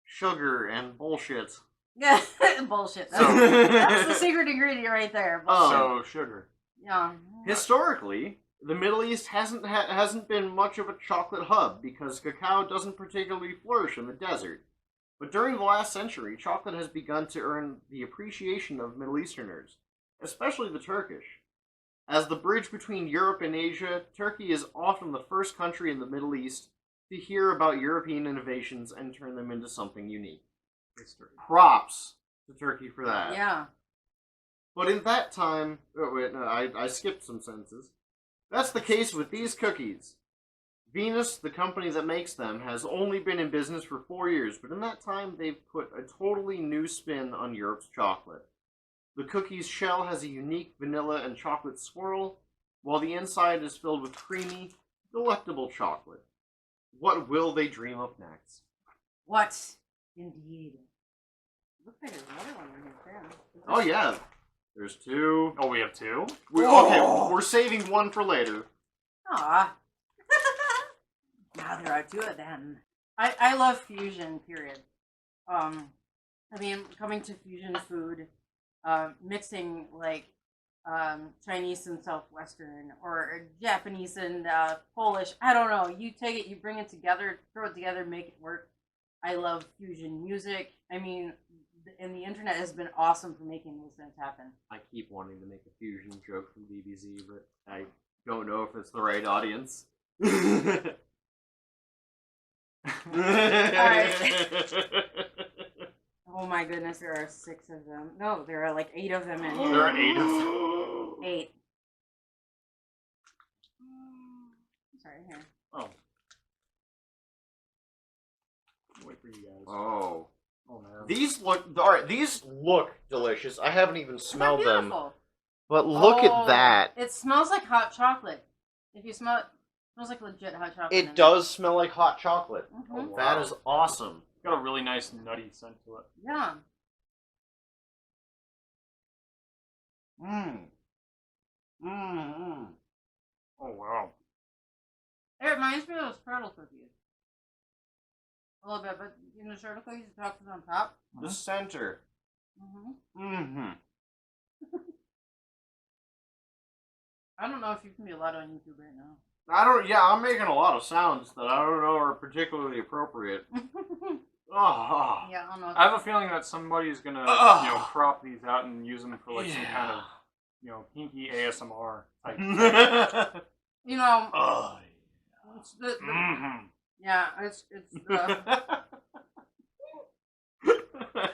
sugar and bullshit. Yeah, bullshit. That's, So- that's the secret ingredient right there. Oh. So, sugar. Yeah. Historically, the Middle East hasn't been much of a chocolate hub because cacao doesn't particularly flourish in the desert. But during the last century, chocolate has begun to earn the appreciation of Middle Easterners, especially the Turkish. As the bridge between Europe and Asia, Turkey is often the first country in the Middle East to hear about European innovations and turn them into something unique. History. Props to Turkey for that. Yeah. But in that time, I skipped some sentences. That's the case with these cookies. Venus, the company that makes them, has only been in business for 4 years, but in that time they've put a totally new spin on Europe's chocolate. The cookie's shell has a unique vanilla and chocolate swirl, while the inside is filled with creamy, delectable chocolate. What will they dream of next? What? Indeed. Looks like there's another one in here, too. Oh yeah, there's two. Oh, we have two? Okay, we're saving one for later. Aw. Now there are two of them. I love fusion, period. I mean, coming to fusion food, mixing like Chinese and Southwestern, or Japanese and Polish. I don't know. You take it, you bring it together, throw it together, make it work. I love fusion music. I mean, and the internet has been awesome for making those things happen. I keep wanting to make a fusion joke from DBZ, but I don't know if it's the right audience. Oh my goodness, there are 6 of them. No, there are like 8 of them in here. There are 8 of them. 8. Sorry, here. Oh. Wait for you guys. Oh. Oh, man. These look delicious. I haven't even smelled They're them. beautiful. But look Oh, at that. It smells like hot chocolate. If you smell it, it smells like legit hot chocolate. in It does smell like hot chocolate. Mhm. Oh, wow. That is awesome. It's got a really nice nutty scent to it. Yeah. Mmm. Mmm. Oh, wow. It reminds me of those turtle cookies. A little bit, but you know, turtle cookies, the chocolate's on top. The center. Mm-hmm. Mm-hmm. I don't know if you can be allowed on YouTube right now. I'm making a lot of sounds that I don't know are particularly appropriate. Oh. Yeah, I don't know. If I have a feeling that somebody's gonna, Ugh. crop these out and use them for like some kind of, pinky ASMR type. you know, Oh. it's the Mm-hmm. yeah, it's the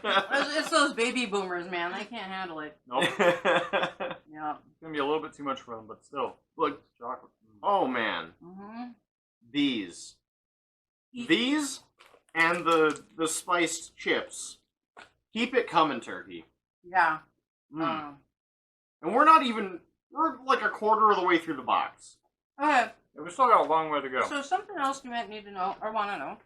It's those baby boomers, man. They can't handle it. Nope. Yeah. It's gonna be a little bit too much for them, but still. Look, Chocolate. oh man, Mm-hmm. these and the spiced chips. Keep it coming, Turkey. Yeah. Mm. And we're like a quarter of the way through the box. Okay. Yeah, we still got a long way to go. So something else you might need to know or want to know,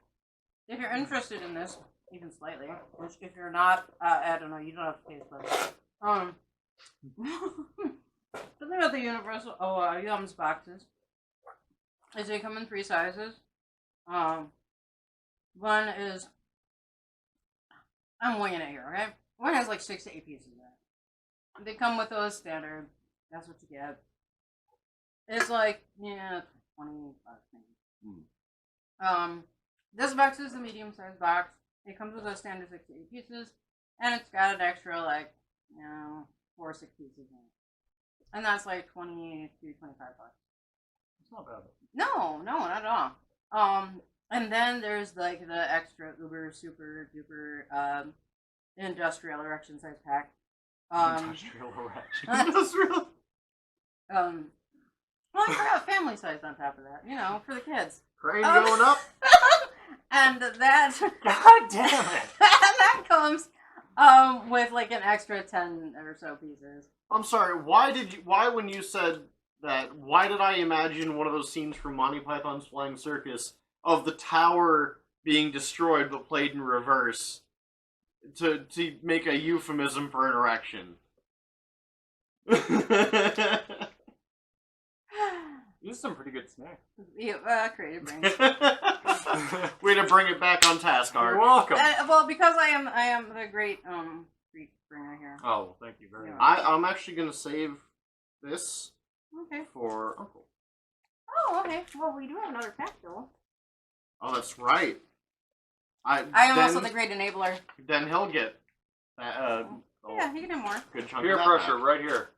if you're interested in this, even slightly, which if you're not, I don't know, you don't have to taste it. Something about the Universal Yums boxes is they come in 3 sizes. One is, I'm winging it here, okay? One has like 6 to 8 pieces in it. They come with those standard. That's what you get. It's like, yeah, 20 bucks. This box is the medium-sized box. It comes with a standard 6 to 8 pieces, and it's got an extra, like, 4 or 6 pieces in it. And that's like 20 to 25 bucks. It's not bad. No, not at all. And then there's like the extra uber super duper industrial erection size pack. Industrial erection. Industrial. Well, I forgot family size on top of that, for the kids. Crane going up. And that God damn it! that comes with like an extra 10 or so pieces. I'm sorry. Why when you said that? Why did I imagine one of those scenes from Monty Python's Flying Circus of the tower being destroyed but played in reverse to make a euphemism for an erection? These are some pretty good snacks. Creative brains. Way to bring it back on task, Art. You're welcome. Well, because I am the great treat bringer here. Oh, well, thank you very much. I'm actually gonna save this Okay. for Uncle. Oh, okay. Well, we do have another pack though. Oh, that's right. I am also the great enabler. Then he'll get. Yeah, he can have more. Good chunk Peer of that pressure, back. right here.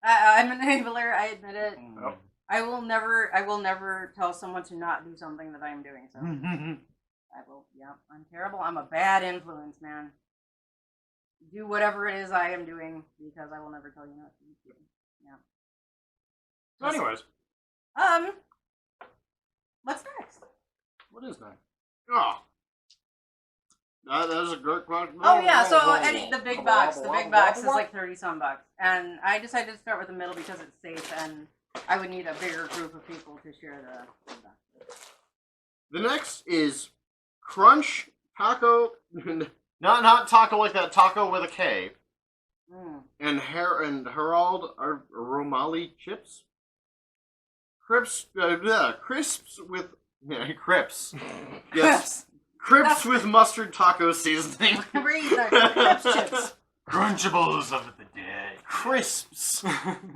I'm an enabler. I admit it. Yep. I will never tell someone to not do something that I am doing. So I will. Yeah, I'm terrible. I'm a bad influence, man. Do whatever it is I am doing because I will never tell you not to. Yeah. So anyways, What's next? what is next? Oh. That is a great question. Oh yeah, so Eddie, the big box is like 30-some bucks, and I decided to start with the middle because it's safe, and I would need a bigger group of people to share the box with. The next is Crunch Taco, not taco like that, taco with a K, and Herald Romali chips, crisps with Crips, yes. Crips with mustard taco seasoning. Breathe, Crips chips. Crunchables of the day. Crisps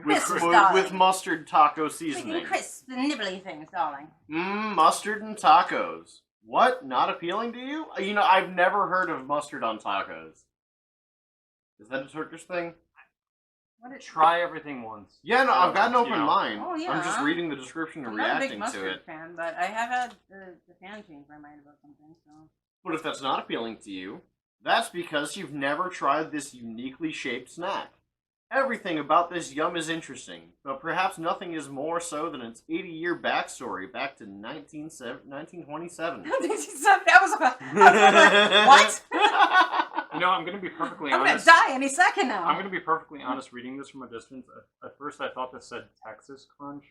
Crisps, darling. with mustard taco Making seasoning. crisp and nibbly things, darling. Mustard and tacos. What? Not appealing to you? I've never heard of mustard on tacos. Is that a Turkish thing? Try everything once. Yeah, no, I've got an open mind. Oh, yeah. I'm just reading the description and I'm not a big reacting mustard to it. fan, but I have had the fan change my mind about something, so... But if that's not appealing to you, that's because you've never tried this uniquely shaped snack. Everything about this yum is interesting, but perhaps nothing is more so than its 80-year backstory back to 1927. That was what? I'm going to be perfectly I'm honest. gonna die any second now. I'm going to be perfectly honest reading this from a distance. At first I thought this said Texas Crunch.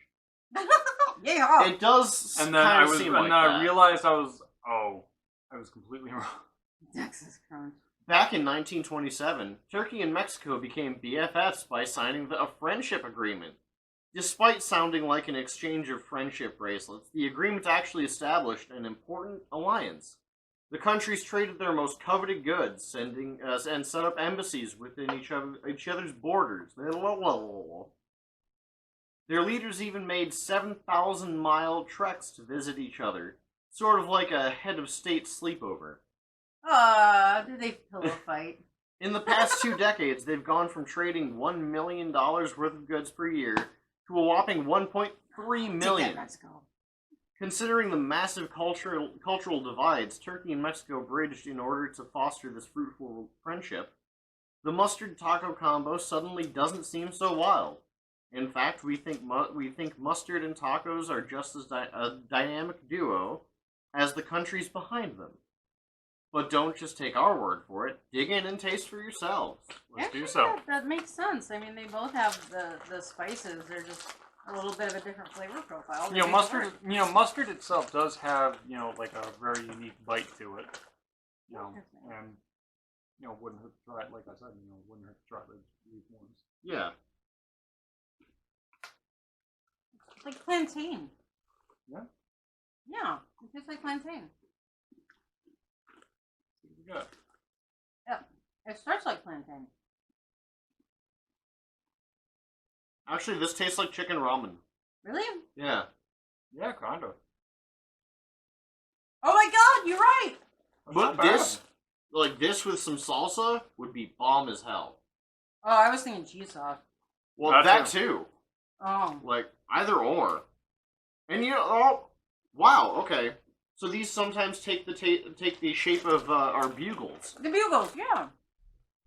Yeah. It does And then kind of seem like that. I realized I was completely wrong. Texas Crunch. Back in 1927, Turkey and Mexico became BFFs by signing a friendship agreement. Despite sounding like an exchange of friendship bracelets, the agreement actually established an important alliance. The countries traded their most coveted goods, and set up embassies within each other's borders. Their leaders even made 7,000-mile treks to visit each other, sort of like a head of state sleepover. Did they pillow fight? In the past 2 decades, they've gone from trading $1 million worth of goods per year to a whopping $1.3 million. Let's go. Considering the massive cultural divides Turkey and Mexico bridged in order to foster this fruitful friendship, the mustard taco combo suddenly doesn't seem so wild. In fact, we think mustard and tacos are just as a dynamic duo as the countries behind them. But don't just take our word for it. Dig in and taste for yourselves. Let's Actually, do so. That makes sense. I mean, they both have the spices. They're just a little bit of a different flavor profile. You know, mustard itself does have, like a very unique bite to it. And wouldn't hurt to try it. Like I said, wouldn't hurt to try these ones. Yeah. It's like plantain. Yeah. Yeah, it tastes like plantain. What we got? Yeah, it starts like plantain. Actually, this tastes like chicken ramen. Really? Yeah. Yeah, kind of. Oh my god, you're right! But this with some salsa would be bomb as hell. Oh, I was thinking cheese sauce. Well, that too. Oh. Like, either or. And wow, okay. So these sometimes take the shape of our bugles. The bugles, yeah.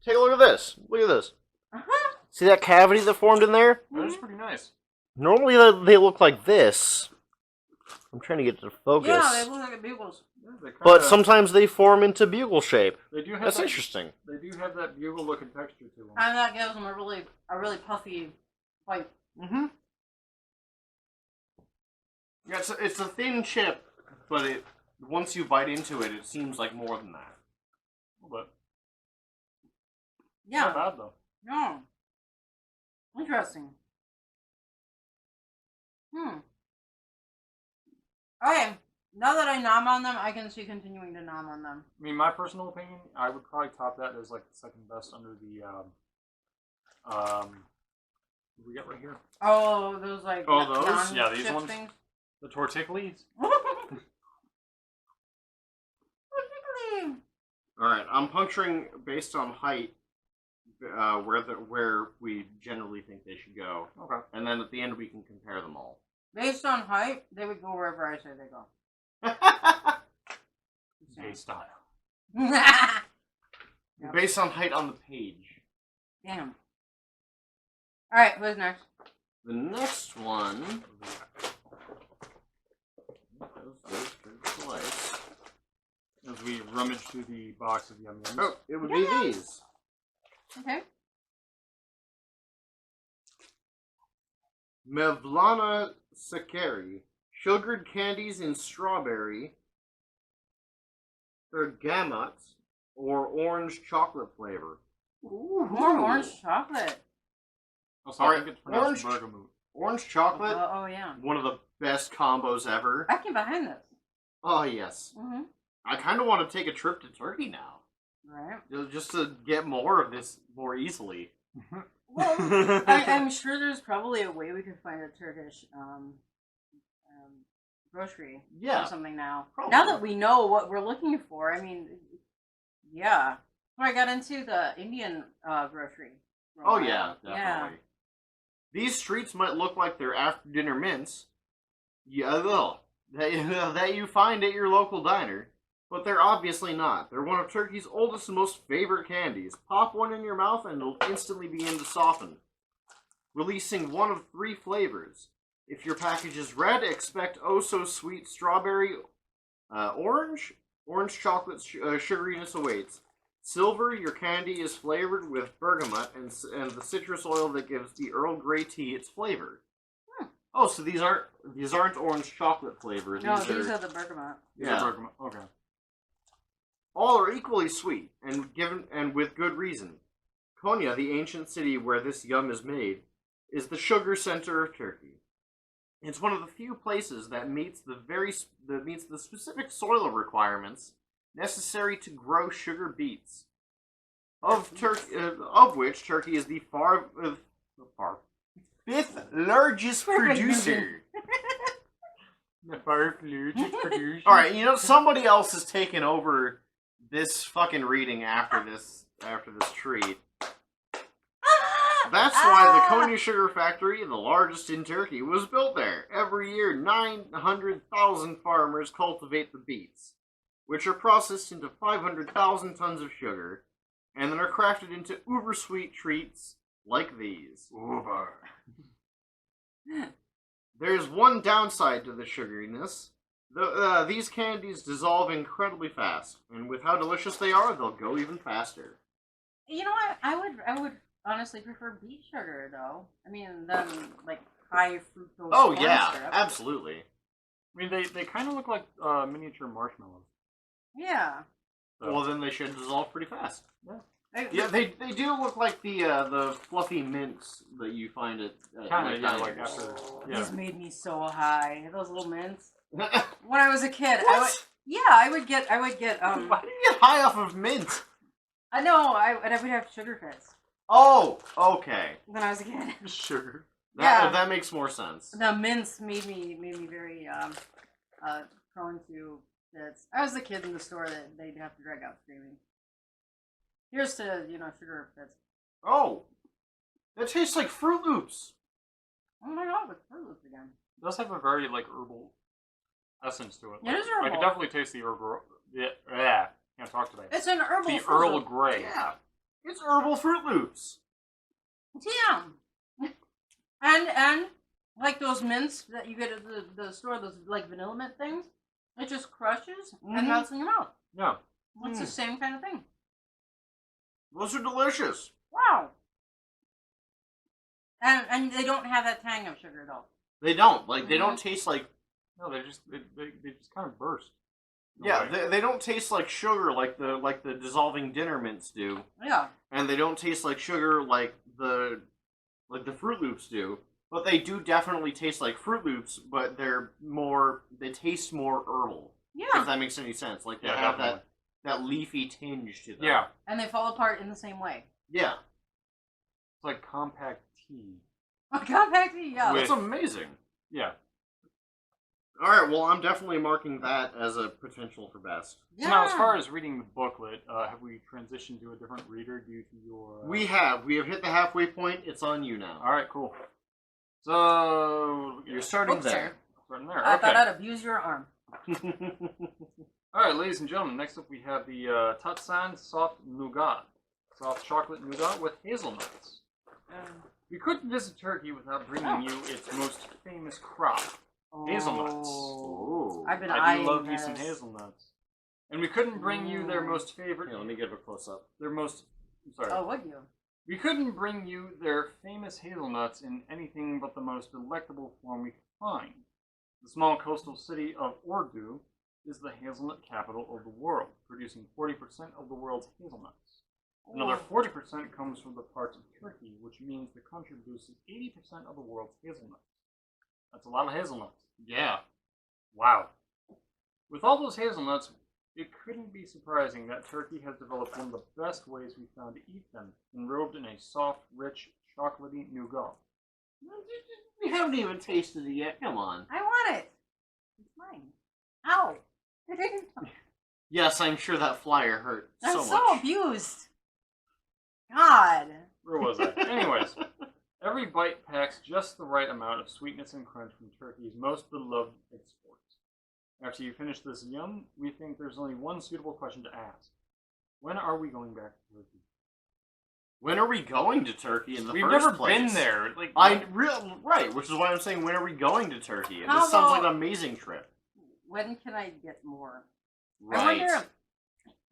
Take a look at this. Look at this. Uh-huh. See that cavity that formed in there? That is pretty nice. Normally they look like this. I'm trying to get to focus. Yeah, they look like bugles. Yeah, But sometimes they form into bugle shape. They do have That's interesting. They do have that bugle looking texture to them. And that gives them a really puffy bite. Mm-hmm. Yeah, it's a thin chip, but once you bite into it, it seems like more than that. A little bit. Yeah. Not bad though. No. Interesting. Okay, now that I nom on them, I can see continuing to nom on them. I mean, my personal opinion, I would probably top that as like the second best under the what do we got right here? Oh, those like those? Yeah, these chip ones. things. The torticolis. All right, I'm puncturing based on height where we generally think they should go. Okay. And then at the end we can compare them all. Based on height, they would go wherever I say they go. Gay style. Yep. Based on height on the page. Damn. All right, who's next? The next one. Slice. As we rummage through the box of Yum Yums. Oh, it would be these. Okay. Mevlana Sakari. Sugared candies in strawberry, bergamot, or orange chocolate flavor. Ooh, more orange chocolate. Also, I think it's pronounced bergamot. Orange chocolate. Oh yeah. One of the best combos ever. I can behind this. Oh yes. Mm-hmm. I kind of want to take a trip to Turkey now. Right. Just to get more of this more easily. Well, I'm sure there's probably a way we could find a Turkish grocery or something now. Probably. Now that we know what we're looking for, I mean, yeah. When I got into the Indian grocery. Oh yeah, definitely. Yeah. These streets might look like they're after dinner mints. Yeah, that you find at your local diner. But they're obviously not. They're one of Turkey's oldest and most favorite candies. Pop one in your mouth and it'll instantly begin to soften. Releasing one of 3 flavors. If your package is red, expect oh-so-sweet strawberry, orange chocolate sugariness awaits. Silver, your candy is flavored with bergamot and the citrus oil that gives the Earl Grey tea its flavor. Oh, so these aren't orange chocolate flavored. No, these are the bergamot. Yeah. Bergamot. Okay. All are equally sweet, and with good reason. Konya, the ancient city where this yum is made, is the sugar center of Turkey. It's one of the few places that meets the specific soil requirements necessary to grow sugar beets, of which Turkey is the fifth largest producer. The largest producer. All right, somebody else has taken over this fucking reading after this treat. That's why the Konya Sugar Factory, the largest in Turkey, was built there. Every year, 900,000 farmers cultivate the beets, which are processed into 500,000 tons of sugar, and then are crafted into uber-sweet treats like these. Uber. There's one downside to the sugariness. These candies dissolve incredibly fast, and with how delicious they are, they'll go even faster. You know what? I would honestly prefer beet sugar though. I mean, than like high fructose. Oh corn yeah, syrup. absolutely. I mean, they kind of look like miniature marshmallows. Yeah. So. Well, then they should dissolve pretty fast. Yeah. Yeah, they do look like the fluffy mints that you find at Kind of, yeah, diners. like after. Yeah. These made me so high. Those little mints. What? When I was a kid, I would get Why do you get high off of mint? I know, and I would have sugar fits Oh, okay. when I was a kid. Sugar. That makes more sense. The mints made me very prone to fits. I was the kid in the store that they'd have to drag out screaming. Here's to sugar fits. Oh, that tastes like Fruit Loops. Oh my god, with Fruit Loops again. It does have a very like herbal essence to it. It is I herbal. can definitely taste the herbal. Yeah, can't talk today. It's an herbal. The Fruit Earl Loop. Grey. Yeah, it's herbal Fruit Loops. Yeah. And like those mints that you get at the store, those like vanilla mint things, it just crushes and melts in your mouth. Yeah. It's the same kind of thing. Those are delicious. Wow. And they don't have that tang of sugar though. They don't they don't taste like. No, they just kind of burst. Yeah, they don't taste like sugar like the dissolving dinner mints do. Yeah. And they don't taste like sugar like the Fruit Loops do. But they do definitely taste like Fruit Loops, but they taste more herbal. Yeah. If that makes any sense. Like they Yeah, have definitely. that leafy tinge to them. Yeah. And they fall apart in the same way. Yeah. It's like compact tea. Compact tea, yeah. That's amazing. Yeah. Alright, well I'm definitely marking that as a potential for best. So now, as far as reading the booklet, have we transitioned to a different reader due to your... We have hit the halfway point. It's on you now. Alright, cool. So... You're starting Oops, there. sorry. Starting there, I okay. thought I'd abuse your arm. Alright, ladies and gentlemen, next up we have the Tutsan Soft Nougat. Soft chocolate nougat with hazelnuts. We couldn't visit Turkey without bringing you its most famous crop, hazelnuts. Ooh. I've been I eyeing do love me this. some hazelnuts. And we couldn't bring you their most favorite... Here, let me give a close-up. I'm sorry. Oh, would you? We couldn't bring you their famous hazelnuts in anything but the most delectable form we could find. The small coastal city of Ordu is the hazelnut capital of the world, producing 40% of the world's hazelnuts. Another 40% comes from the parts of Turkey, which means the country produces 80% of the world's hazelnuts. That's a lot of hazelnuts. Yeah. Wow. With all those hazelnuts, it couldn't be surprising that Turkey has developed one of the best ways we found to eat them, enrobed in a soft, rich, chocolatey nougat. We haven't even tasted it yet. Come on. I want it. It's mine. Ow. Yes, I'm sure that flyer hurt I'm so so much. abused. God. Where was I? Anyways, every bite packs just the right amount of sweetness and crunch from Turkey's most beloved exports. After you finish this yum, we think there's only one suitable question to ask. When are we going back to Turkey? When are we going to Turkey in the We've first never place? been there. Like Right, which is why I'm saying when are we going to Turkey? How This sounds like about- an amazing trip. When can I get more? Right. I wonder,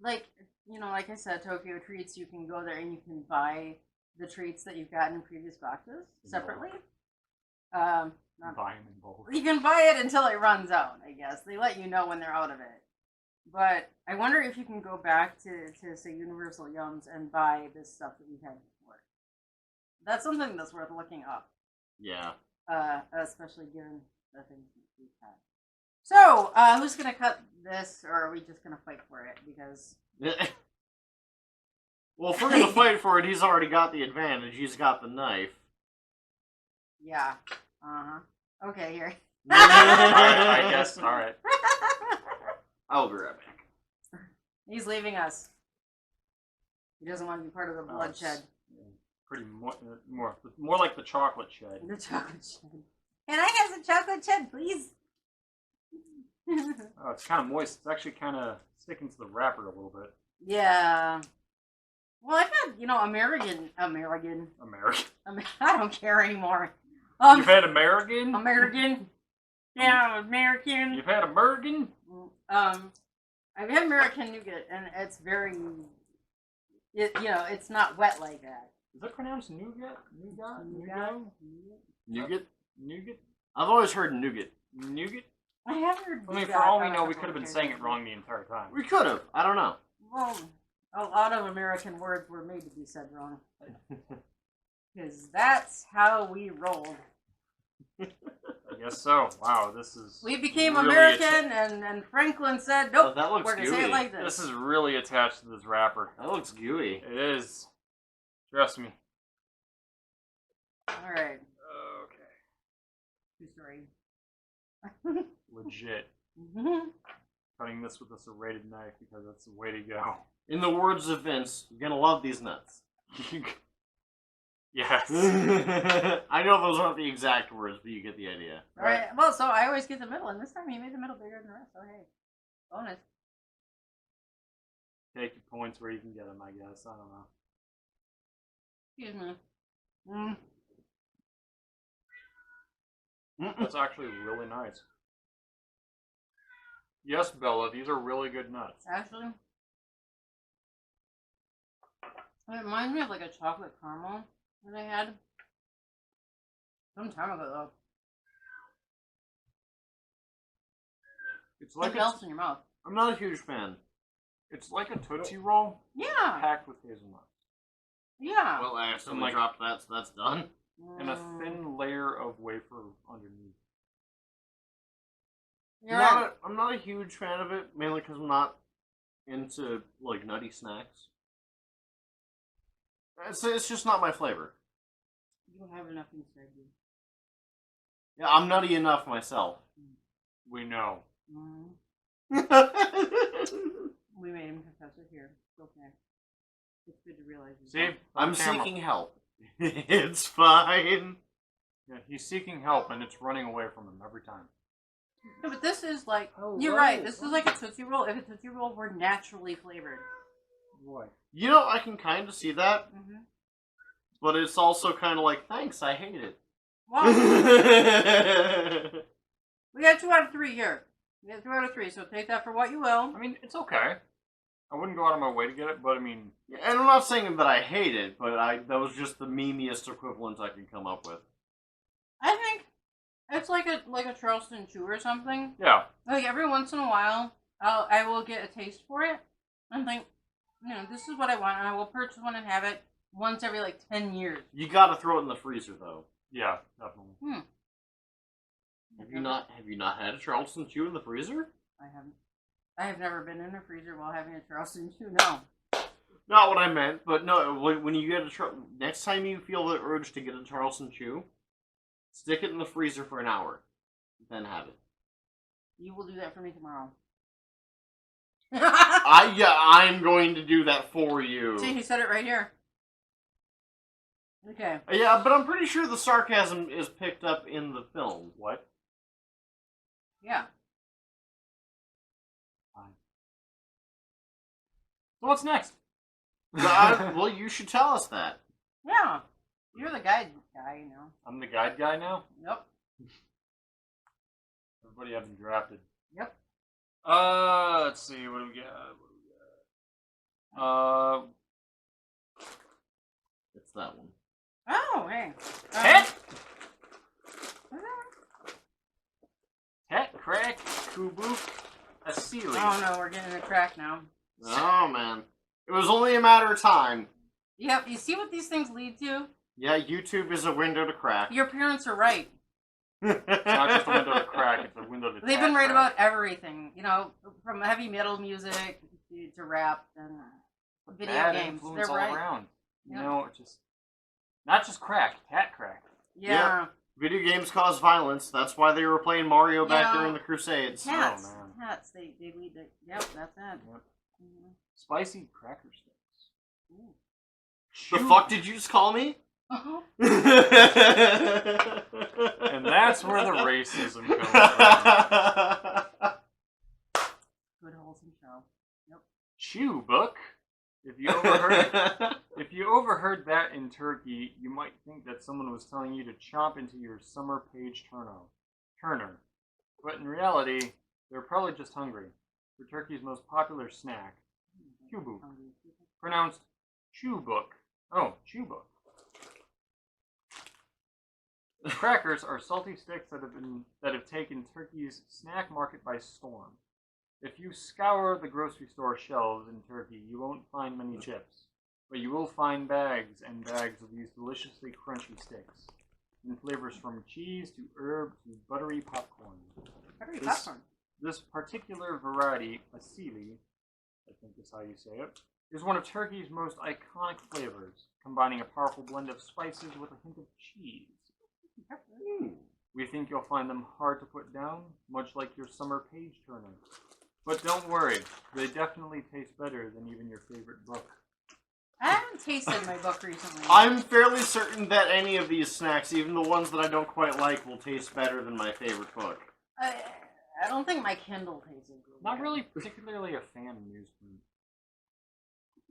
like I said, Tokyo Treats, you can go there and you can buy the treats that you've gotten in previous boxes separately. Buy them in bulk. You can buy it until it runs out, I guess. They let you know when they're out of it. But I wonder if you can go back to say, Universal Yums and buy this stuff that we've had before. That's something that's worth looking up. Yeah. Especially given the things that we've had. So, who's going to cut this, or are we just going to fight for it? Because... Well, if we're going to fight for it, he's already got the advantage. He's got the knife. Yeah. Uh-huh. Okay, here. I guess. All right. I'll be right back. He's leaving us. He doesn't want to be part of the bloodshed. pretty more like the chocolate shed. The chocolate shed. Can I have some chocolate shed, please? Oh, it's kind of moist. It's actually kind of sticking to the wrapper a little bit. Yeah. Well, I've had, American. American. I don't care anymore. You've had American? American. Yeah, American. You've had American? I've had American nougat, and it's very, it's not wet like that. Is that pronounced nougat? Nougat? Nougat? Nougat? I've always heard nougat. Nougat? I have heard. I mean, for all we know, we could have been saying it wrong the entire time. We could have. I don't know. Well, a lot of American words were made to be said wrong. Because that's how we rolled. I guess so. Wow, this is. We became really American, and Franklin said, nope, Oh, that looks we're going to say it gooey. like this. This is really attached to this wrapper. That looks gooey. It is. Trust me. Alright. Okay. True story. Legit. Cutting this with a serrated knife because that's the way to go. In the words of Vince, you're gonna love these nuts. Yes. I know those aren't the exact words, but you get the idea. Alright, well, so I always get the middle, and this time he made the middle bigger than the rest, so hey. Bonus. Take your points where you can get them, I guess. I don't know. Excuse me. That's actually really nice. Yes, Bella, these are really good nuts. Actually, it reminds me of like a chocolate caramel that I had some time ago, though. It's like It melts in your mouth. I'm not a huge fan. It's like a Tootsie Roll Yeah. packed with hazelnuts. Yeah. Well, I accidentally like- dropped that, so that's done. And a thin layer of wafer underneath. You're right. I'm not a huge fan of it, mainly because I'm not into like nutty snacks. It's just not my flavor. You don't have enough inside you. Yeah, I'm nutty enough myself. We know. We made him confess it here. It's okay. It's good to realize. See? I'm On camera. seeking help. It's fine. Yeah, he's seeking help and it's running away from him every time. No, but this is like, Oh, you're right. right. This is like a Tootsie Roll if a Tootsie Roll were naturally flavored. Boy. You know, I can kind of see that, Mm-hmm. but it's also kind of like, thanks, I hate it. Well, we got 2 out of 3 here. We got 2 out of 3, so take that for what you will. I mean, it's okay. I wouldn't go out of my way to get it, but I mean... And I'm not saying that I hate it, but that was just the memeiest equivalent I could come up with. I think it's like a Charleston Chew or something. Yeah. Like every once in a while, I will get a taste for it and think, this is what I want, and I will purchase one and have it once every like 10 years. You gotta throw it in the freezer, though. Yeah, definitely. Have you not had a Charleston Chew in the freezer? I haven't. I have never been in a freezer while having a Charleston Chew. No. Not what I meant, but no. When you get next time you feel the urge to get a Charleston Chew, stick it in the freezer for an hour, then have it. You will do that for me tomorrow. I'm going to do that for you. See, he said it right here. Okay. Yeah, but I'm pretty sure the sarcasm is picked up in the film. What? Yeah. So what's next? Well, you should tell us that. Yeah. You're the guide guy, I'm the guide guy now? Yep. Everybody having drafted. Yep. Let's see, what do we got? It's that one. Oh, hey. Het! Het, crack, kubu, Asili. Oh no, we're getting a crack now. Oh man, it was only a matter of time. Yep, you see what these things lead to? Yeah, YouTube is a window to crack. Your parents are right. It's not just a window to crack, it's a window to They've been right crack. about everything. From heavy metal music to rap and video Bad games. influence They're all right. around. Yep. You know, it's just... Not just crack, cat crack. Yeah. Video games cause violence. That's why they were playing Mario back Yeah. during the Crusades. Cats. Oh, man. Cats. They lead to... Yep, that's it. Yep. Mhm. Spicy cracker sticks. Ooh. The fuck did you just call me? Uh-huh. And that's where the racism comes from. Good wholesome show. Yep. Chew book. If you overheard that in Turkey, you might think that someone was telling you to chomp into your summer page turner. But in reality, they're probably just hungry for Turkey's most popular snack, çubuk, pronounced chubuk. Oh, chubuk. Crackers are salty sticks that have taken Turkey's snack market by storm. If you scour the grocery store shelves in Turkey, you won't find many chips, but you will find bags and bags of these deliciously crunchy sticks, in flavors from cheese to herb to buttery popcorn. Buttery popcorn. This particular variety, asili, I think is how you say it, is one of Turkey's most iconic flavors, combining a powerful blend of spices with a hint of cheese. We think you'll find them hard to put down, much like your summer page turner. But don't worry, they definitely taste better than even your favorite book. I haven't tasted my book recently. I'm fairly certain that any of these snacks, even the ones that I don't quite like, will taste better than my favorite book. I don't think my Kindle tastes as good. Not really particularly a fan of newsprint.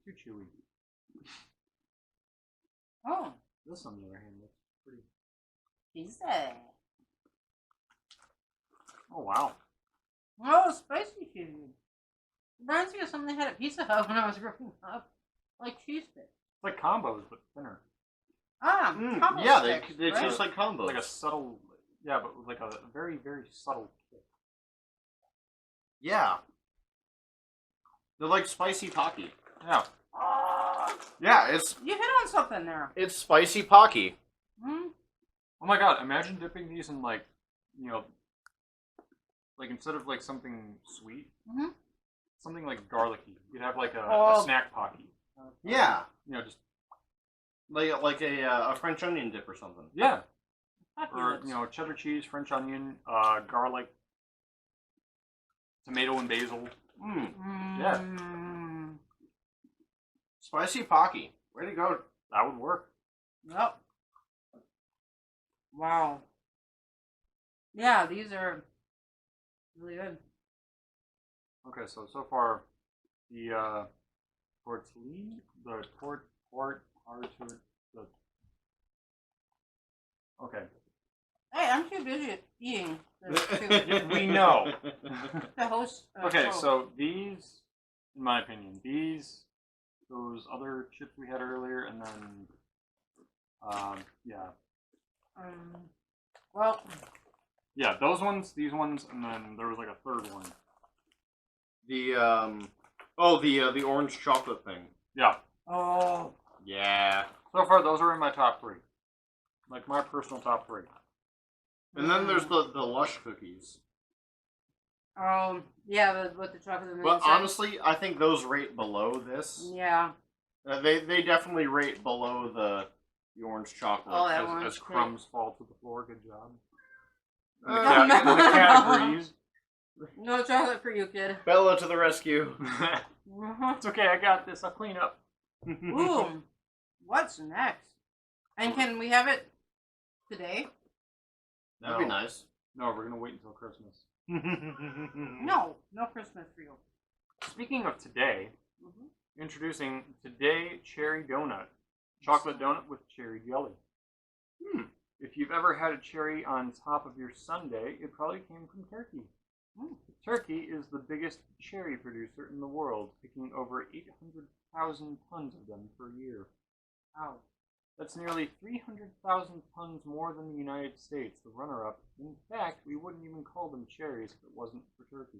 Too chewy. Oh. This, on the other hand, looks pretty... Pizza. Oh, wow. Oh, spicy food. Reminds me of something I had at Pizza Hut when I was growing up. Like cheese sticks. It's like combos, but thinner. Ah, combo yeah, sticks, they right? taste like combos. Like a subtle... Yeah, but with like a very, very subtle kick. Yeah. They're like spicy Pocky. Yeah. Yeah, it's You hit on something there. it's spicy Pocky. Hmm? Oh my god, imagine dipping these in like, you know, like instead of like something sweet, Mm-hmm. something like garlicky. You'd have like a Oh. snack pocky. Yeah, You know, just, like a French onion dip or something. yeah. Or, Fabulous. you know, cheddar cheese, French onion, garlic, tomato and basil. Yeah. Mm. Spicy Pocky. Way to go. That would work. Yep. Wow. Yeah, these are really good. Okay, so far, the tortellini, okay. Hey, I'm too busy eating to We know. host. Okay, show. so these, in my opinion, those other chips we had earlier, and then, yeah. Well, Yeah, those ones, these ones, and then there was like a third one. The orange chocolate thing. Yeah. oh, Yeah. So far, those are in my top three. Like, my personal top three. And then there's the Lush cookies. yeah, with the chocolate and the But inside. honestly, I think those rate below this. Yeah. They definitely rate below the orange chocolate. Oh, that one. As crumbs fall to the floor, good job. And Uh, the cat agrees. No chocolate for you, kid. Bella to the rescue. It's okay, I got this. I'll clean up. Ooh, what's next? And can we have it today? That'd be nice. No, we're gonna wait until Christmas. No Christmas for you. Speaking of today, Mm-hmm. introducing Today Cherry Donut. Chocolate donut with cherry jelly. If you've ever had a cherry on top of your sundae, it probably came from Turkey. Turkey is the biggest cherry producer in the world, picking over 800,000 tons of them per year. Wow. That's nearly 300,000 tons more than the United States, the runner-up. In fact, we wouldn't even call them cherries if it wasn't for Turkey.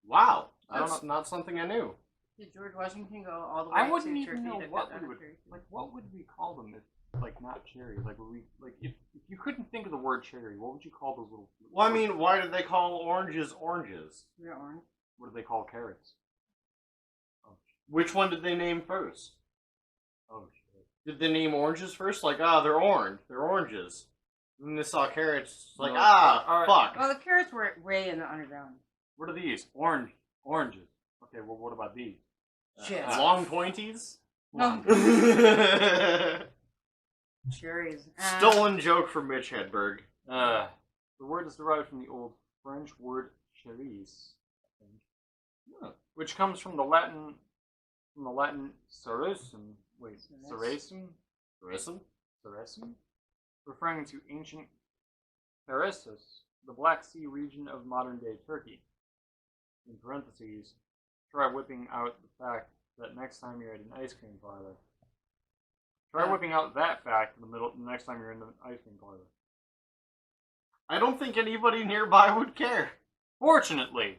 Wow, I don't that's not something I knew. Did George Washington go all the way I wouldn't to even Turkey know to what cut we down would a tree? what would we call them if not cherries? Like would we if you couldn't think of the word cherry, what would you call those little? Well, I mean, why did they call oranges oranges? They're orange. What do they call carrots? Which one did they name first? Oh shit! Did they name oranges first? Like, they're orange. They're oranges. And then they saw carrots. It's like, No, fuck. Well, the carrots were way in the underground. What are these? Oranges. Okay, well, what about these? Shit. Long pointies? No. Cherries. Stolen joke from Mitch Hedberg. The word is derived from the old French word cerise, I think, which comes from the Latin cerusum. Wait, cerasum? Cerasum? Referring to ancient Therasus, the Black Sea region of modern-day Turkey. In parentheses, try whipping out the fact that next time you're at an ice cream parlor. Try whipping out that fact in the next time you're in an ice cream parlor. I don't think anybody nearby would care. Fortunately,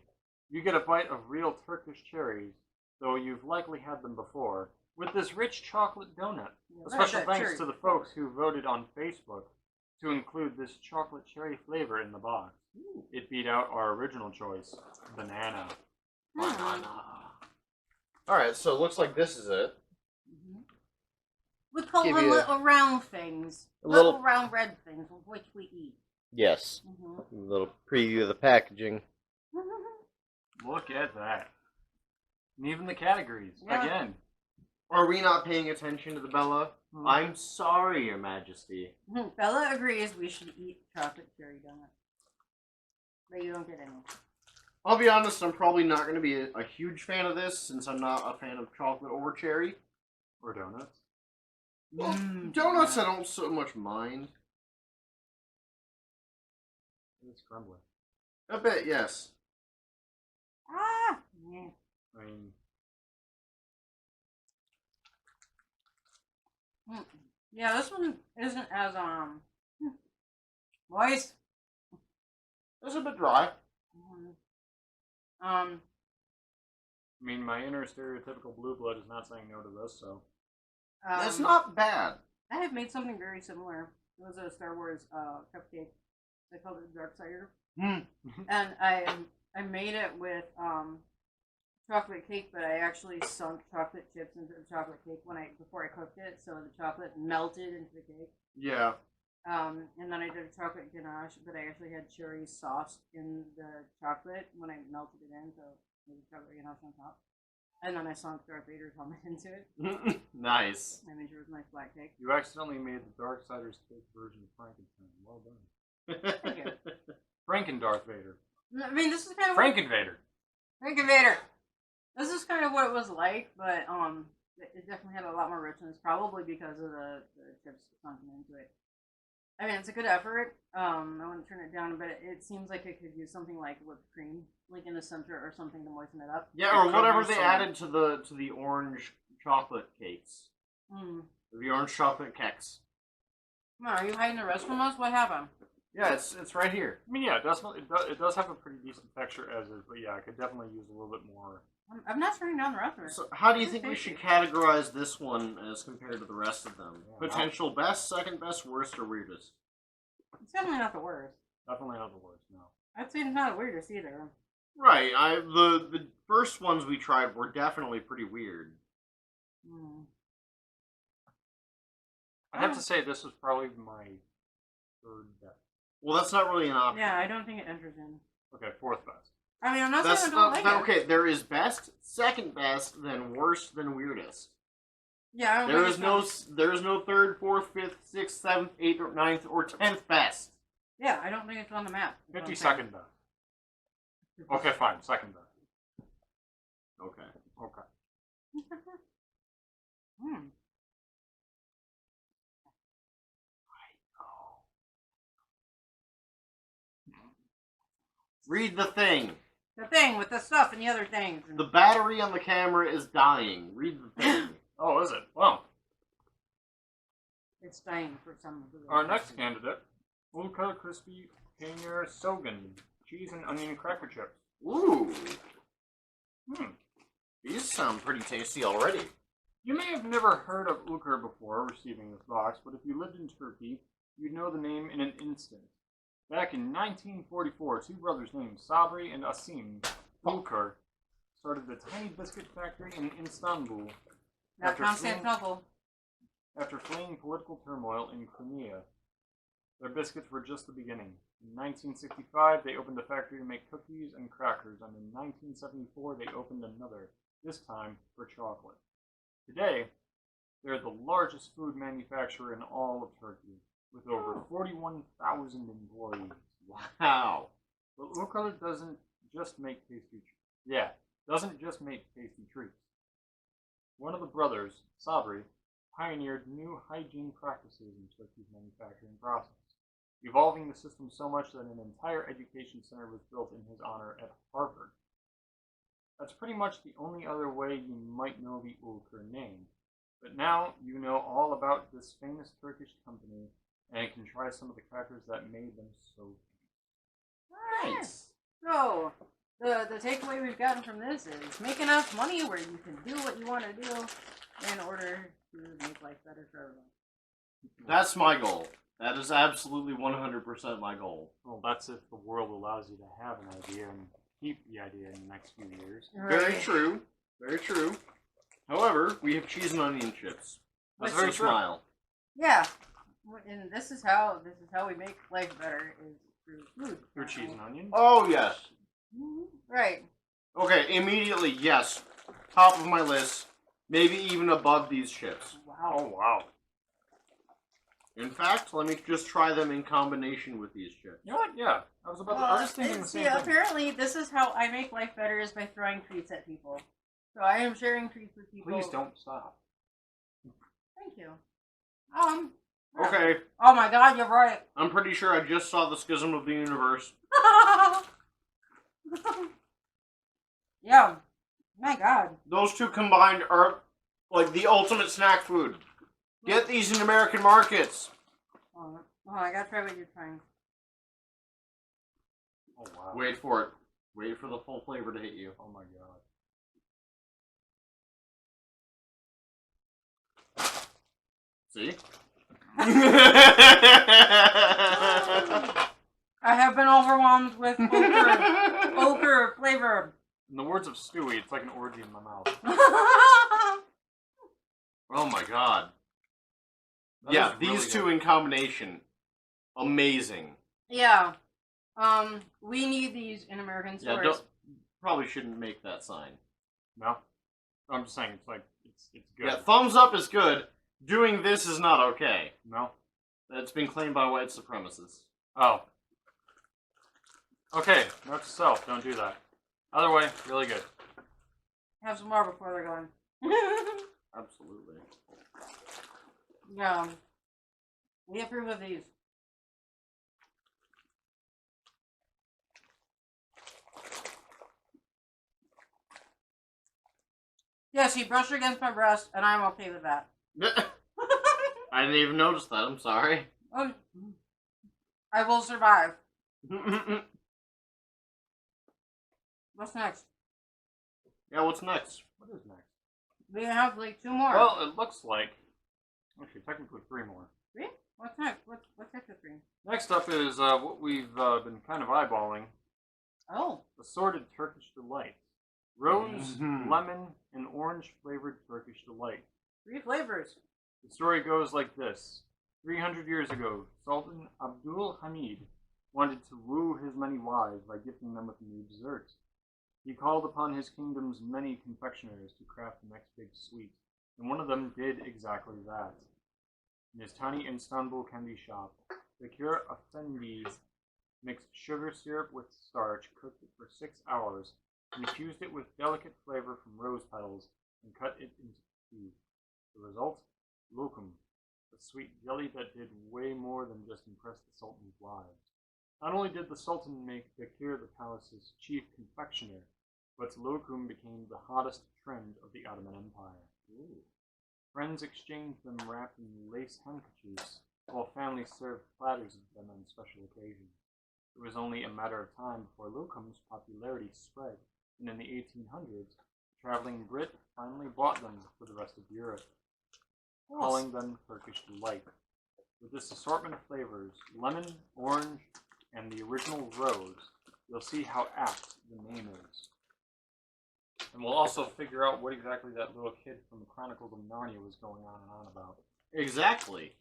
you get a bite of real Turkish cherries, though you've likely had them before, with this rich chocolate donut. A special thanks to the folks who voted on Facebook to include this chocolate cherry flavor in the box. It beat out our original choice, banana. Alright, so it looks like this is it. We call Give them you little round things. a Little little- round red things, which we eat. Yes. A little preview of the packaging. Look at that. And even the categories. Yeah. Again. Are we not paying attention to the Bella? Hmm. I'm sorry, Your Majesty. Bella agrees we should eat chocolate cherry donuts. But you don't get any. I'll be honest, I'm probably not going to be a huge fan of this since I'm not a fan of chocolate or cherry. Or donuts. Well, donuts I don't so much mind. It's crumbly. A bit, yes. Ah! Yeah. I mean, Yeah, this one isn't as, moist. It's a bit dry. I mean, my inner stereotypical blue blood is not saying no to this, so. It's not bad. I have made something very similar. It was a Star Wars cupcake. I called it Dark Cider. And I made it with chocolate cake, but I actually sunk chocolate chips into the chocolate cake before I cooked it, so the chocolate melted into the cake. Yeah. And then I did a chocolate ganache, but I actually had cherry sauce in the chocolate when I melted it in, so it was chocolate ganache on top. And then I sunk Darth Vader's helmet into it. Nice. I made sure it was a nice black cake. You accidentally made the Darksiders cake version of Frankenstein. Well done. Thank you. Franken Darth Vader. I mean, this is kind of Franken Vader. Franken Vader. This is kind of what it was like, but it definitely had a lot more richness, probably because of the chips sunken into it. I mean, it's a good effort. I wouldn't turn it down, but it seems like it could use something like whipped cream, like in the center or something to moisten it up. Yeah, or It could whatever use they some- added to the orange chocolate cakes. The orange chocolate cakes. Come on, are you hiding the rest from us? What happened? Yeah, it's right here. I mean, yeah, it does have a pretty decent texture as is, but yeah, I could definitely use a little bit more. I'm not turning down the rest of it. So how do you It's think we tasty. should categorize this one as compared to the rest of them? Yeah, Potential best, second best, worst, or weirdest? It's definitely not the worst. Definitely not the worst, no. I'd say it's not the weirdest either. Right. The first ones we tried were definitely pretty weird. I'd have to say this was probably my third best. Well, that's not really an option. Yeah, I don't think it enters in. Okay, fourth best. I mean, I'm not That's saying I don't not, like it. okay. There is best, second best, then worst, then weirdest. Yeah, I don't There think is no third, fourth, fifth, sixth, seventh, eighth, or ninth, or 10th best. Yeah, I don't think it's on the map. is what I'm 52nd best. Okay, fine, second best. Okay. Okay. saying. Read the thing. The thing with the stuff and the other things. The battery on the camera is dying. Read the thing. Oh, is it? Well, It's dying for some reason. our next candidate, Ulka Crispy Paneer Sogan, cheese and onion cracker chips. Ooh. Hmm. These sound pretty tasty already. You may have never heard of Ulker before receiving this box, but if you lived in Turkey, you'd know the name in an instant. Back in 1944, two brothers named Sabri and Asim Ulker started a tiny biscuit factory in Istanbul Not after Constantinople. after fleeing political turmoil in Crimea. Their biscuits were just the beginning. In 1965, they opened a factory to make cookies and crackers, and in 1974, they opened another, this time for chocolate. Today, They're the largest food manufacturer in all of Turkey, with over 41,000 employees. Wow. But Ukra doesn't just make tasty treats. One of the brothers, Sabri, pioneered new hygiene practices in Turkey's manufacturing process, evolving the system so much that an entire education center was built in his honor at Harvard. That's pretty much the only other way you might know the Ulker name. But now you know all about this famous Turkish company, and you can try some of the crackers that made them so famous. Nice. So, the takeaway we've gotten from this is make enough money where you can do what you want to do in order to make life better for everyone. That's my goal. That is absolutely 100% my goal. Well, that's if the world allows you to have an idea and keep the idea in the next few years. Very true. Very true. However, we have cheese and onion chips. That's So very true. smile. Yeah, and this is how we make life better is through food. Through cheese and onions? Oh, yes. Right. Okay, immediately, yes. Top of my list. Maybe even above these chips. Wow. Oh, wow. In fact, let me just try them in combination with these chips. You know what? Yeah. I was just thinking the same thing. Apparently, this is how I make life better is by throwing treats at people. So I am sharing treats with people. Please don't stop. Thank you. Okay, Oh my God, you're right. I'm pretty sure I just saw the schism of the universe. Yeah. My God. Those two combined are like the ultimate snack food. Get these in American markets. Oh, I gotta try what you're trying. Oh, wow. Wait for it. Wait for the full flavor to hit you. Oh, my God. See? I have been overwhelmed with ochre flavor. In the words of Stewie, it's like an orgy in my mouth. Oh my god. That Yeah, is really these two good. in combination. Amazing. Yeah. We need these in American Yeah, stores. probably shouldn't make that sign. No? I'm just saying, it's like, it's good. Yeah, thumbs up is good. Doing this is not okay. No? That's been claimed by white supremacists. Oh. Okay, note to self, don't do that. Other way, really good. Have some more before they're gone. Absolutely. Yeah. We approve of these. Yes, he brushed against my breast, and I'm okay with that. I didn't even notice that, I'm sorry. Oh, I will survive. What's next? Yeah, what's next? What is next? We have like 2 more. Well, it looks like... Actually, technically 3 more. 3? What's next? What's after 3? Next up is what we've been kind of eyeballing. Oh. Assorted Turkish Delight. Rose, Mhm. lemon, and orange-flavored Turkish Delight. 3 flavors. The story goes like this. 300 years ago, Sultan Abdul Hamid wanted to woo his many wives by gifting them with a new dessert. He called upon his kingdom's many confectioners to craft the next big sweet, and one of them did exactly that. In his tiny Istanbul candy shop, Bekir Effendi mixed sugar syrup with starch, cooked it for 6 hours, infused it with delicate flavor from rose petals, and cut it into cubes. The result? Lokum, a sweet jelly that did way more than just impress the Sultan's wives. Not only did the Sultan make Bekir the palace's chief confectioner, but lokum became the hottest trend of the Ottoman Empire. Ooh. Friends exchanged them wrapped in lace handkerchiefs, while families served platters of them on special occasions. It was only a matter of time before lokum's popularity spread, and in the 1800s, a traveling Brit finally bought them for the rest of Europe, calling them Turkish Delight. With this assortment of flavors, lemon, orange, and the original rose, you'll see how apt the name is. And we'll also figure out what exactly that little kid from the Chronicles of Narnia was going on about. Exactly.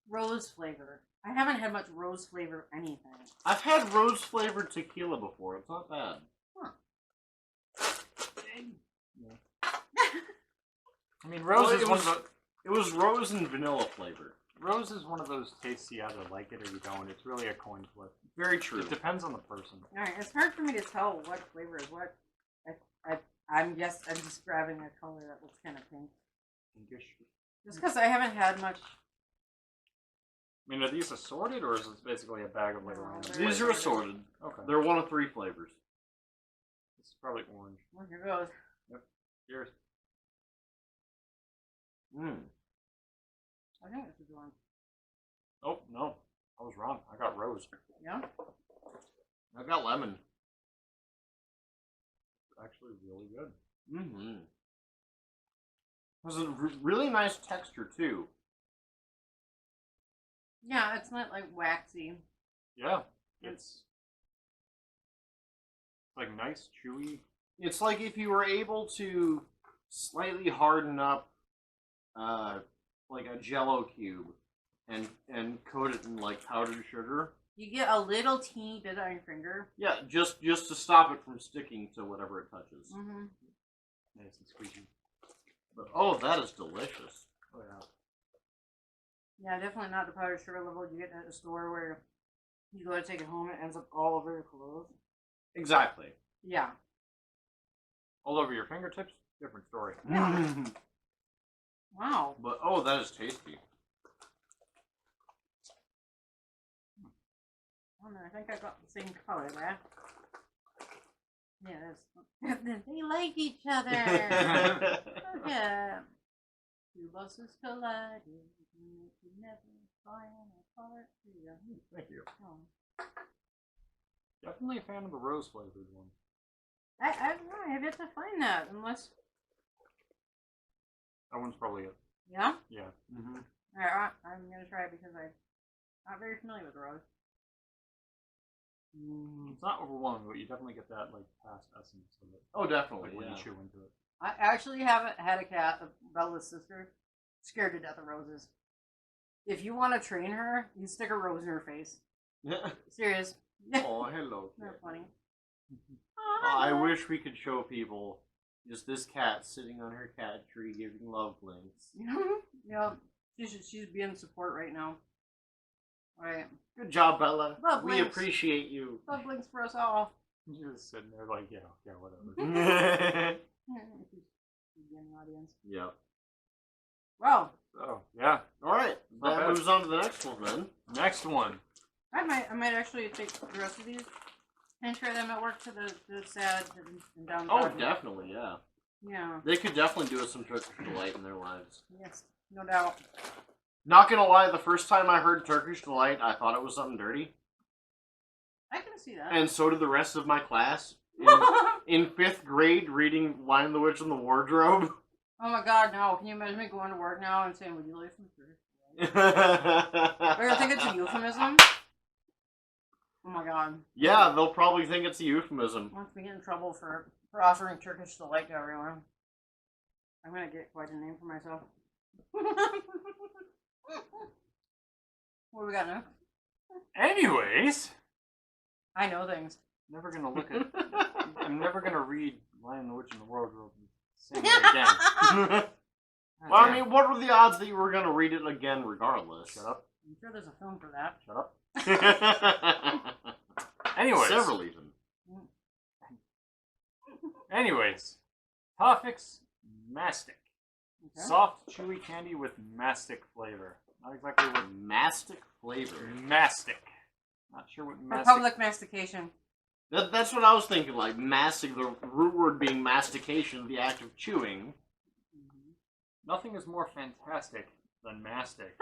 Rose flavor. I haven't had much rose flavor anything. I've had rose-flavored tequila before. It's not bad. I mean, rose Well, is it one was- of the... It was rose and vanilla flavor. Rose is one of those tastes you either like it or you don't. It's really a coin flip. Very true. It depends on the person. All right, it's hard for me to tell what flavor is what. I'm just grabbing a color that looks kind of pink. Pinkish. Just because I haven't had much. I mean, are these assorted, or is this basically a bag of like No, random? they're- These are assorted. Okay. They're one of 3 flavors. This is probably orange. Well, here goes. Cheers. Mm. I think this is one. Oh, no. I was wrong. I got rose. Yeah. I've got lemon. Actually, really good. Mm-hmm. Has a really nice texture too. Yeah, it's not like waxy. Yeah. It's like nice, chewy. It's like if you were able to slightly harden up, like a Jello cube, and coat it in like powdered sugar. You get a little teeny bit on your finger. Yeah, just to stop it from sticking to whatever it touches. Mm-hmm. Nice and squeaky. But oh, that is delicious. Oh, yeah. Yeah, definitely not the powdered sugar level you get at the store where you go to take it home and it ends up all over your clothes. Exactly. Yeah. All over your fingertips? Different story. Wow. But oh, that is tasty. Oh no, I think I got the same color there. Yeah, they like each other. Okay. 2 buses collided. You never find apart. Here you go. Thank you. Oh. Definitely a fan of the rose flavored one. I don't know. I have yet to find that unless. That one's probably it. Yeah. Yeah. Mm-hmm. All right, I'm gonna try it because I'm not very familiar with rose. It's not overwhelming, but you definitely get that like past essence of it. Oh, definitely. Like when Yeah. you chew into it. I actually haven't had a cat, Bella's sister, scared to death of roses. If you want to train her, you stick a rose in her face. Serious. Oh, hello. Not funny. I wish we could show people just this cat sitting on her cat tree giving love blinks. Yeah, she's being support right now. All right, Good job, Bella. Love we blinks. appreciate you. love blinks for us all. You're just sitting there like, yeah, whatever. She's in the audience. Yep. Well, So, yeah. All right. Not That bad. moves on to the next one then. Next one. I might actually take the rest of these and try them at work to the sad and down. Oh, definitely, yeah. Yeah. They could definitely do us some Turkish delight in their lives. Yes, no doubt. Not gonna lie, the first time I heard Turkish delight, I thought it was something dirty, I can see that. and so did the rest of my class. In 5th grade, reading Lion the Witch and the Wardrobe. Oh my god, no. Can you imagine me going to work now and saying, would you like some food? Or you think it's a euphemism? Oh my god. Yeah, they'll probably think it's a euphemism. Once we get in trouble for offering Turkish delight to everyone, I'm gonna get quite a name for myself. What do we got now? Anyways, I know things. never gonna look at. I'm never gonna read Lion the Witch and the Wardrobe the same way again. Well, I mean, what were the odds that you were gonna read it again regardless? Shut up. I'm sure there's a film for that. Shut up. Anyways. Several even. Anyways. Toffix Mastic. Okay. Soft, chewy candy with mastic flavor. Not exactly what Mastic flavor. mastic. Not sure what For mastic. public mastication. That's what I was thinking, like, mastic, the root word being mastication, the act of chewing. Nothing is more fantastic than mastic.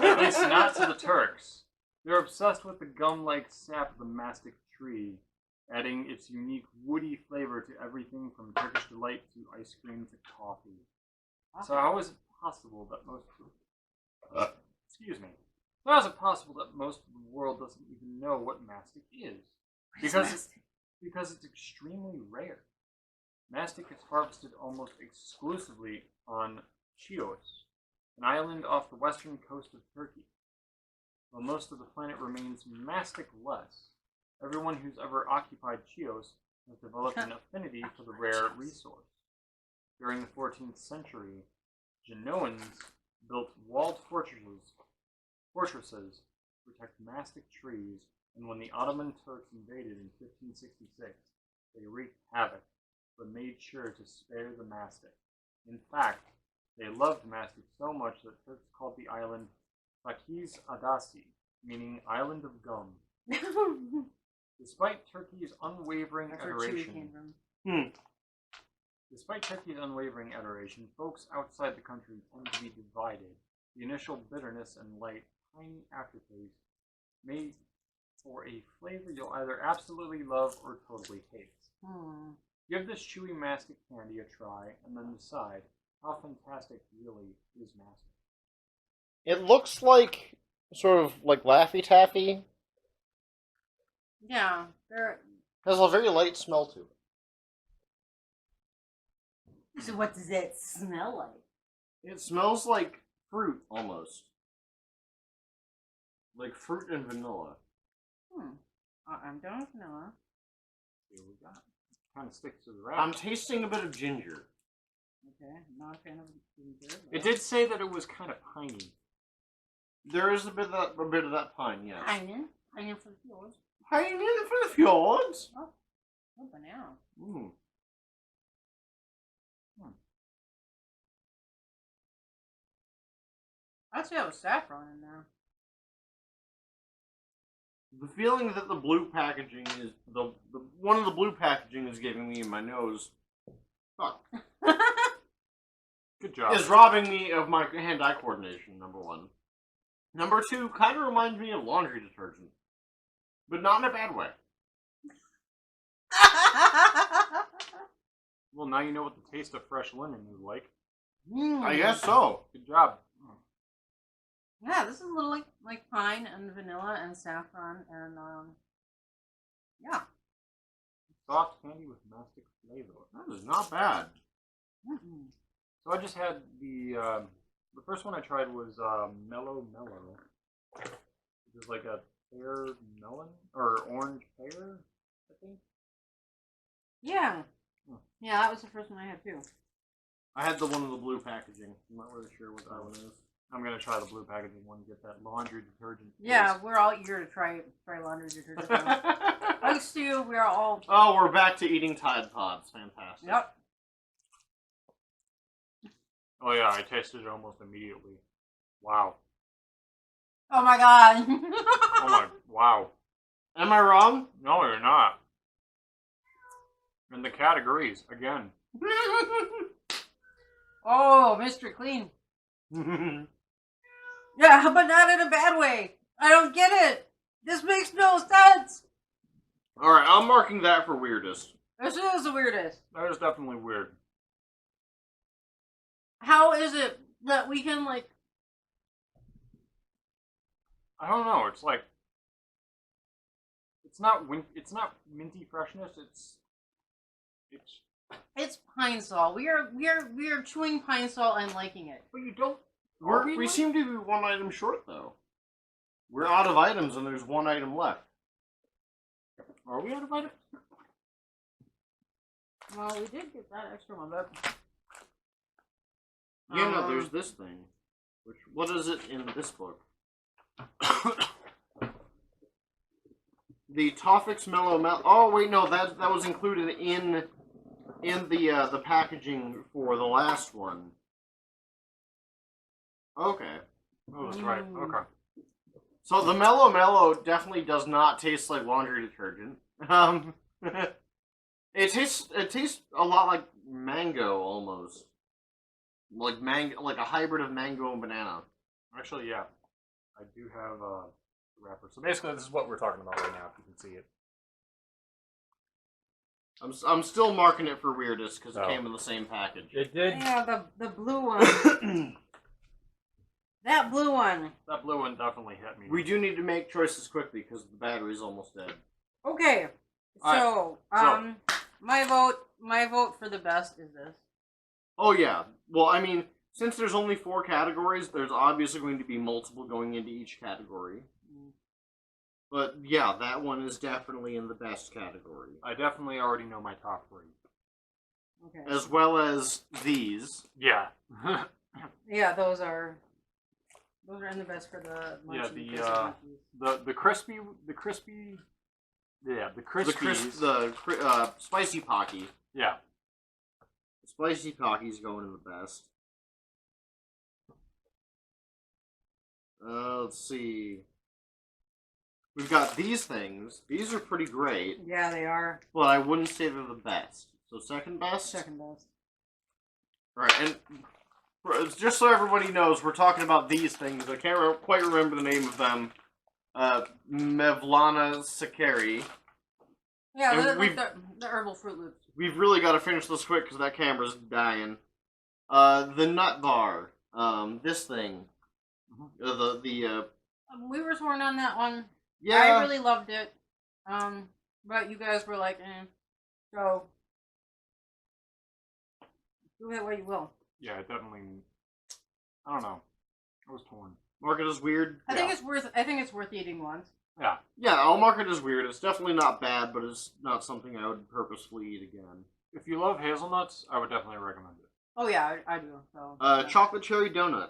At least not to the Turks. They're obsessed with the gum-like sap of the mastic tree, adding its unique woody flavor to everything from Turkish delight to ice cream to coffee. So how is it possible that most... Excuse me. So how is it possible that most of the world doesn't even know what mastic is? Because it's extremely rare. Mastic is harvested almost exclusively on Chios, an island off the western coast of Turkey. While most of the planet remains mastic-less, everyone who's ever occupied Chios has developed an affinity for the rare resource. During the 14th century, Genoans built walled fortresses to protect mastic trees, and when the Ottoman Turks invaded in 1566, they wreaked havoc, but made sure to spare the mastic. In fact, they loved mastic so much that Turks called the island Fakiz Adasi, meaning island of gum. Despite Turkey's unwavering That's where Chewie adoration, came from. Despite Turkey's unwavering adoration, folks outside the country tend to be divided. The initial bitterness and light, tiny aftertaste made for a flavor you'll either absolutely love or totally hate. Give this chewy mastic candy a try, and then decide how fantastic really is mastic. It looks like sort of like Laffy Taffy. Yeah, they're. Has a very light smell to it. So what does it smell like? It smells like fruit, almost. Like fruit and vanilla. I'm done with vanilla. Here we got. Kind of sticks to the wrap. I'm tasting a bit of ginger. Okay, not a fan of ginger. It did say that it was kind of piney. There is a bit of that pine, yes. Onion for the fjords. Pine in for the fjords. Oh, banana. I'd say it was saffron in there. The feeling that the blue packaging is the one of the blue packaging is giving me in my nose. Fuck. Good job. Is robbing me of my hand-eye coordination, number one. Number two, kind of reminds me of laundry detergent. But not in a bad way. Well, now you know what the taste of fresh linen is like. I guess so. Good job. Yeah, this is a little like pine and vanilla and saffron and yeah. Soft candy with mastic flavor. That is not bad. So I just had the first one I tried was Mellow Mellow, which is like a pear melon or orange pear, I think. Yeah. Yeah, that was the first one I had too. I had the one in the blue packaging. I'm not really sure what that one is. I'm gonna try the blue packaging one to get that laundry detergent. Yeah, we're all eager to try laundry detergent. Thanks to you, we're all. Oh, we're back to eating Tide Pods. Fantastic. Yep. Oh yeah, I tasted it almost immediately. Wow. Oh my god. Oh my, wow. Am I wrong? No, you're not. In the categories, again. Oh, Mr. Clean. Yeah, but not in a bad way. I don't get it. This makes no sense. Alright, I'm marking that for weirdest. This is the weirdest. That is definitely weird. How is it that we can like? I don't know. It's like it's not minty freshness. It's pine sol. We are chewing pine sol and liking it. But you don't. We seem to be one item short, though. We're out of items, and there's one item left. Are we out of items? Well, we did get that extra one, but Yeah, no, there's this thing. What is it in this book? The Toffix Mellow Mel. Oh wait, no, that was included in the packaging for the last one. Okay. Oh, that's right. Okay. So the Mellow Mellow definitely does not taste like laundry detergent. It tastes a lot like mango almost. Like like a hybrid of mango and banana. Actually, yeah. I do have a wrapper. So basically, this is what we're talking about right now, if you can see it. I'm still marking it for weirdest because it Oh. came in the same package. It did. yeah, the blue one. That blue one. That blue one definitely hit me. We do need to make choices quickly because the battery's almost dead. Okay. So, my vote for the best is this. Oh yeah. Well, I mean, since there's only 4 categories, there's obviously going to be multiple going into each category. But yeah, that one is definitely in the best category. I definitely already know my top 3. Okay. As well as these. Yeah. Yeah, those are. Those are in the best for the Yeah, munchies, the crispy crispies. The spicy Pocky. Yeah. The spicy Pocky's going in the best. Let's see. We've got these things. These are pretty great, Yeah, they are. but I wouldn't say they're the best. So second best? Second best. Alright, and just so everybody knows, we're talking about these things. I can't quite remember the name of them. Mevlana Sakari. Yeah, And they're like the herbal Fruit Loops. We've really got to finish this quick because that camera's dying. The nut bar. This thing. We were sworn on that one. Yeah. I really loved it. But you guys were like, eh. So, do it what you will. Yeah, definitely. I don't know. I was torn. Mark it as weird. I think it's worth eating once. Yeah. Yeah, I'll mark it as weird. It's definitely not bad, but it's not something I would purposefully eat again. If you love hazelnuts, I would definitely recommend it. Oh yeah, I do. So. Chocolate cherry donut.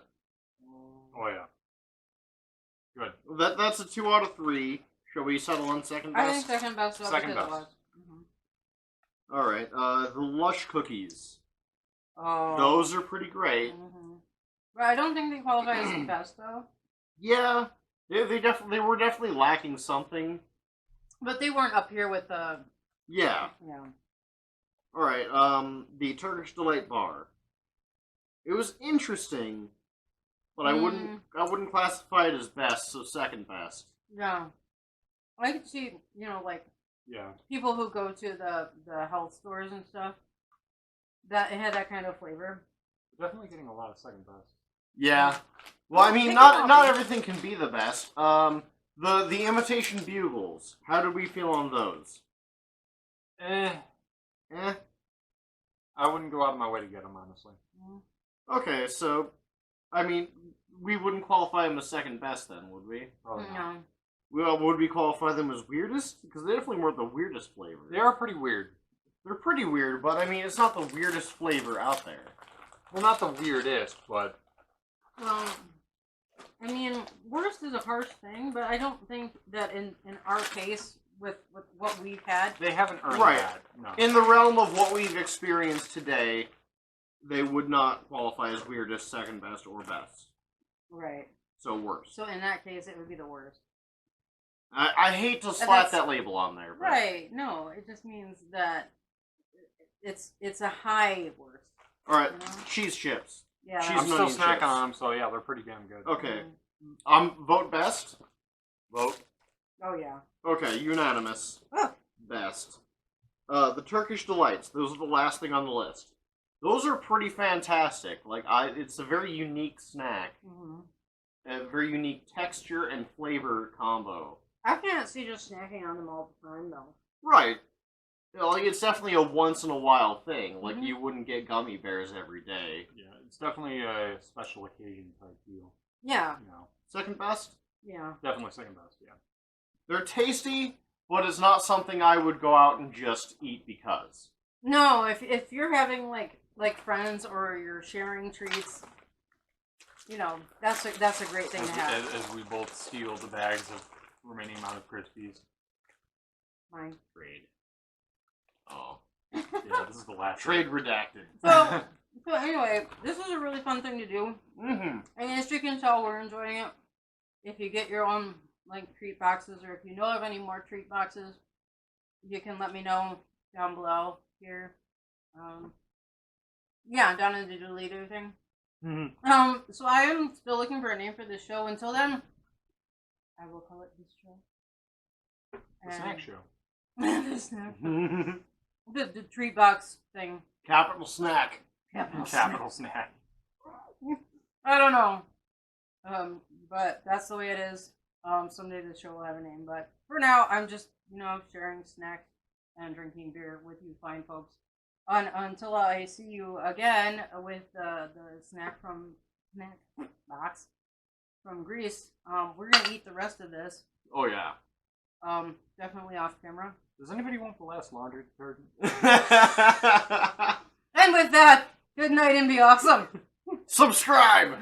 Oh yeah. Good. That's a 2 out of 3. Shall we settle on second best? I think second best. Second because it best. was. Mm-hmm. All right. The Lush cookies. Oh. Those are pretty great. Mm-hmm. But I don't think they qualify as the best though. Yeah, they were definitely lacking something. But they weren't up here with the. Yeah. Yeah. All right. The Turkish Delight bar. It was interesting, but I wouldn't classify it as best. So second best. Yeah. I could see, like Yeah. people who go to the health stores and stuff. That it had that kind of flavor. Definitely getting a lot of second best. Yeah. Well, I mean, not everything can be the best. The imitation bugles. How did we feel on those? Eh. I wouldn't go out of my way to get them, honestly. Okay, so, I mean, we wouldn't qualify them as second best then, would we? Probably not. No. Well, would we qualify them as weirdest? Because they definitely weren't the weirdest flavor. They are pretty weird. They're pretty weird, but I mean, it's not the weirdest flavor out there. Well, not the weirdest, but Well, I mean, worst is a harsh thing, but I don't think that in our case, with what we've had, they haven't earned Right. that. No. In the realm of what we've experienced today, they would not qualify as weirdest, second best, or best. right. So worst. So in that case, it would be the worst. I hate to slap that's- that label on there. But Right. No, it just means that it's a high worst. All right, You know? cheese chips. Yeah. Cheese I'm that's- still onion snacking chips. on them, so yeah, they're pretty damn good. Okay. Mm. Vote best. Vote. Oh yeah. Okay, unanimous. Oh. Best. The Turkish Delights. Those are the last thing on the list. Those are pretty fantastic. It's a very unique snack. Mm-hmm. A very unique texture and flavor combo. I can't see just snacking on them all the time though. Right. It's definitely a once in a while thing. Like, Mhm. you wouldn't get gummy bears every day. Yeah, it's definitely a special occasion type deal. Yeah. You know, Second best? Yeah. definitely second best. Yeah. They're tasty, but it's not something I would go out and just eat because. No, if you're having like friends or you're sharing treats, that's a great thing to have. As we both steal the bags of remaining amount of Krispies. Fine. Trade. Oh. Yeah, this is the last Trade redacted. So anyway, this is a really fun thing to do. Mm-hmm. And as you can tell, we're enjoying it. If you get your own treat boxes, or if you know of any more treat boxes, you can let me know down below here. Yeah, down in the deleter thing. Mm-hmm. So I am still looking for a name for this show. Until then, I will call it this show. The snack show. The snack show. The treat box thing. Capital snack. Capital snack. I don't know. But that's the way it is. Someday the show will have a name. But for now, I'm just, sharing snacks and drinking beer with you fine folks. Until I see you again with the snack box from Greece. We're going to eat the rest of this. Oh, yeah. Definitely off camera. Does anybody want the last laundry detergent? And with that, good night and be awesome. Subscribe!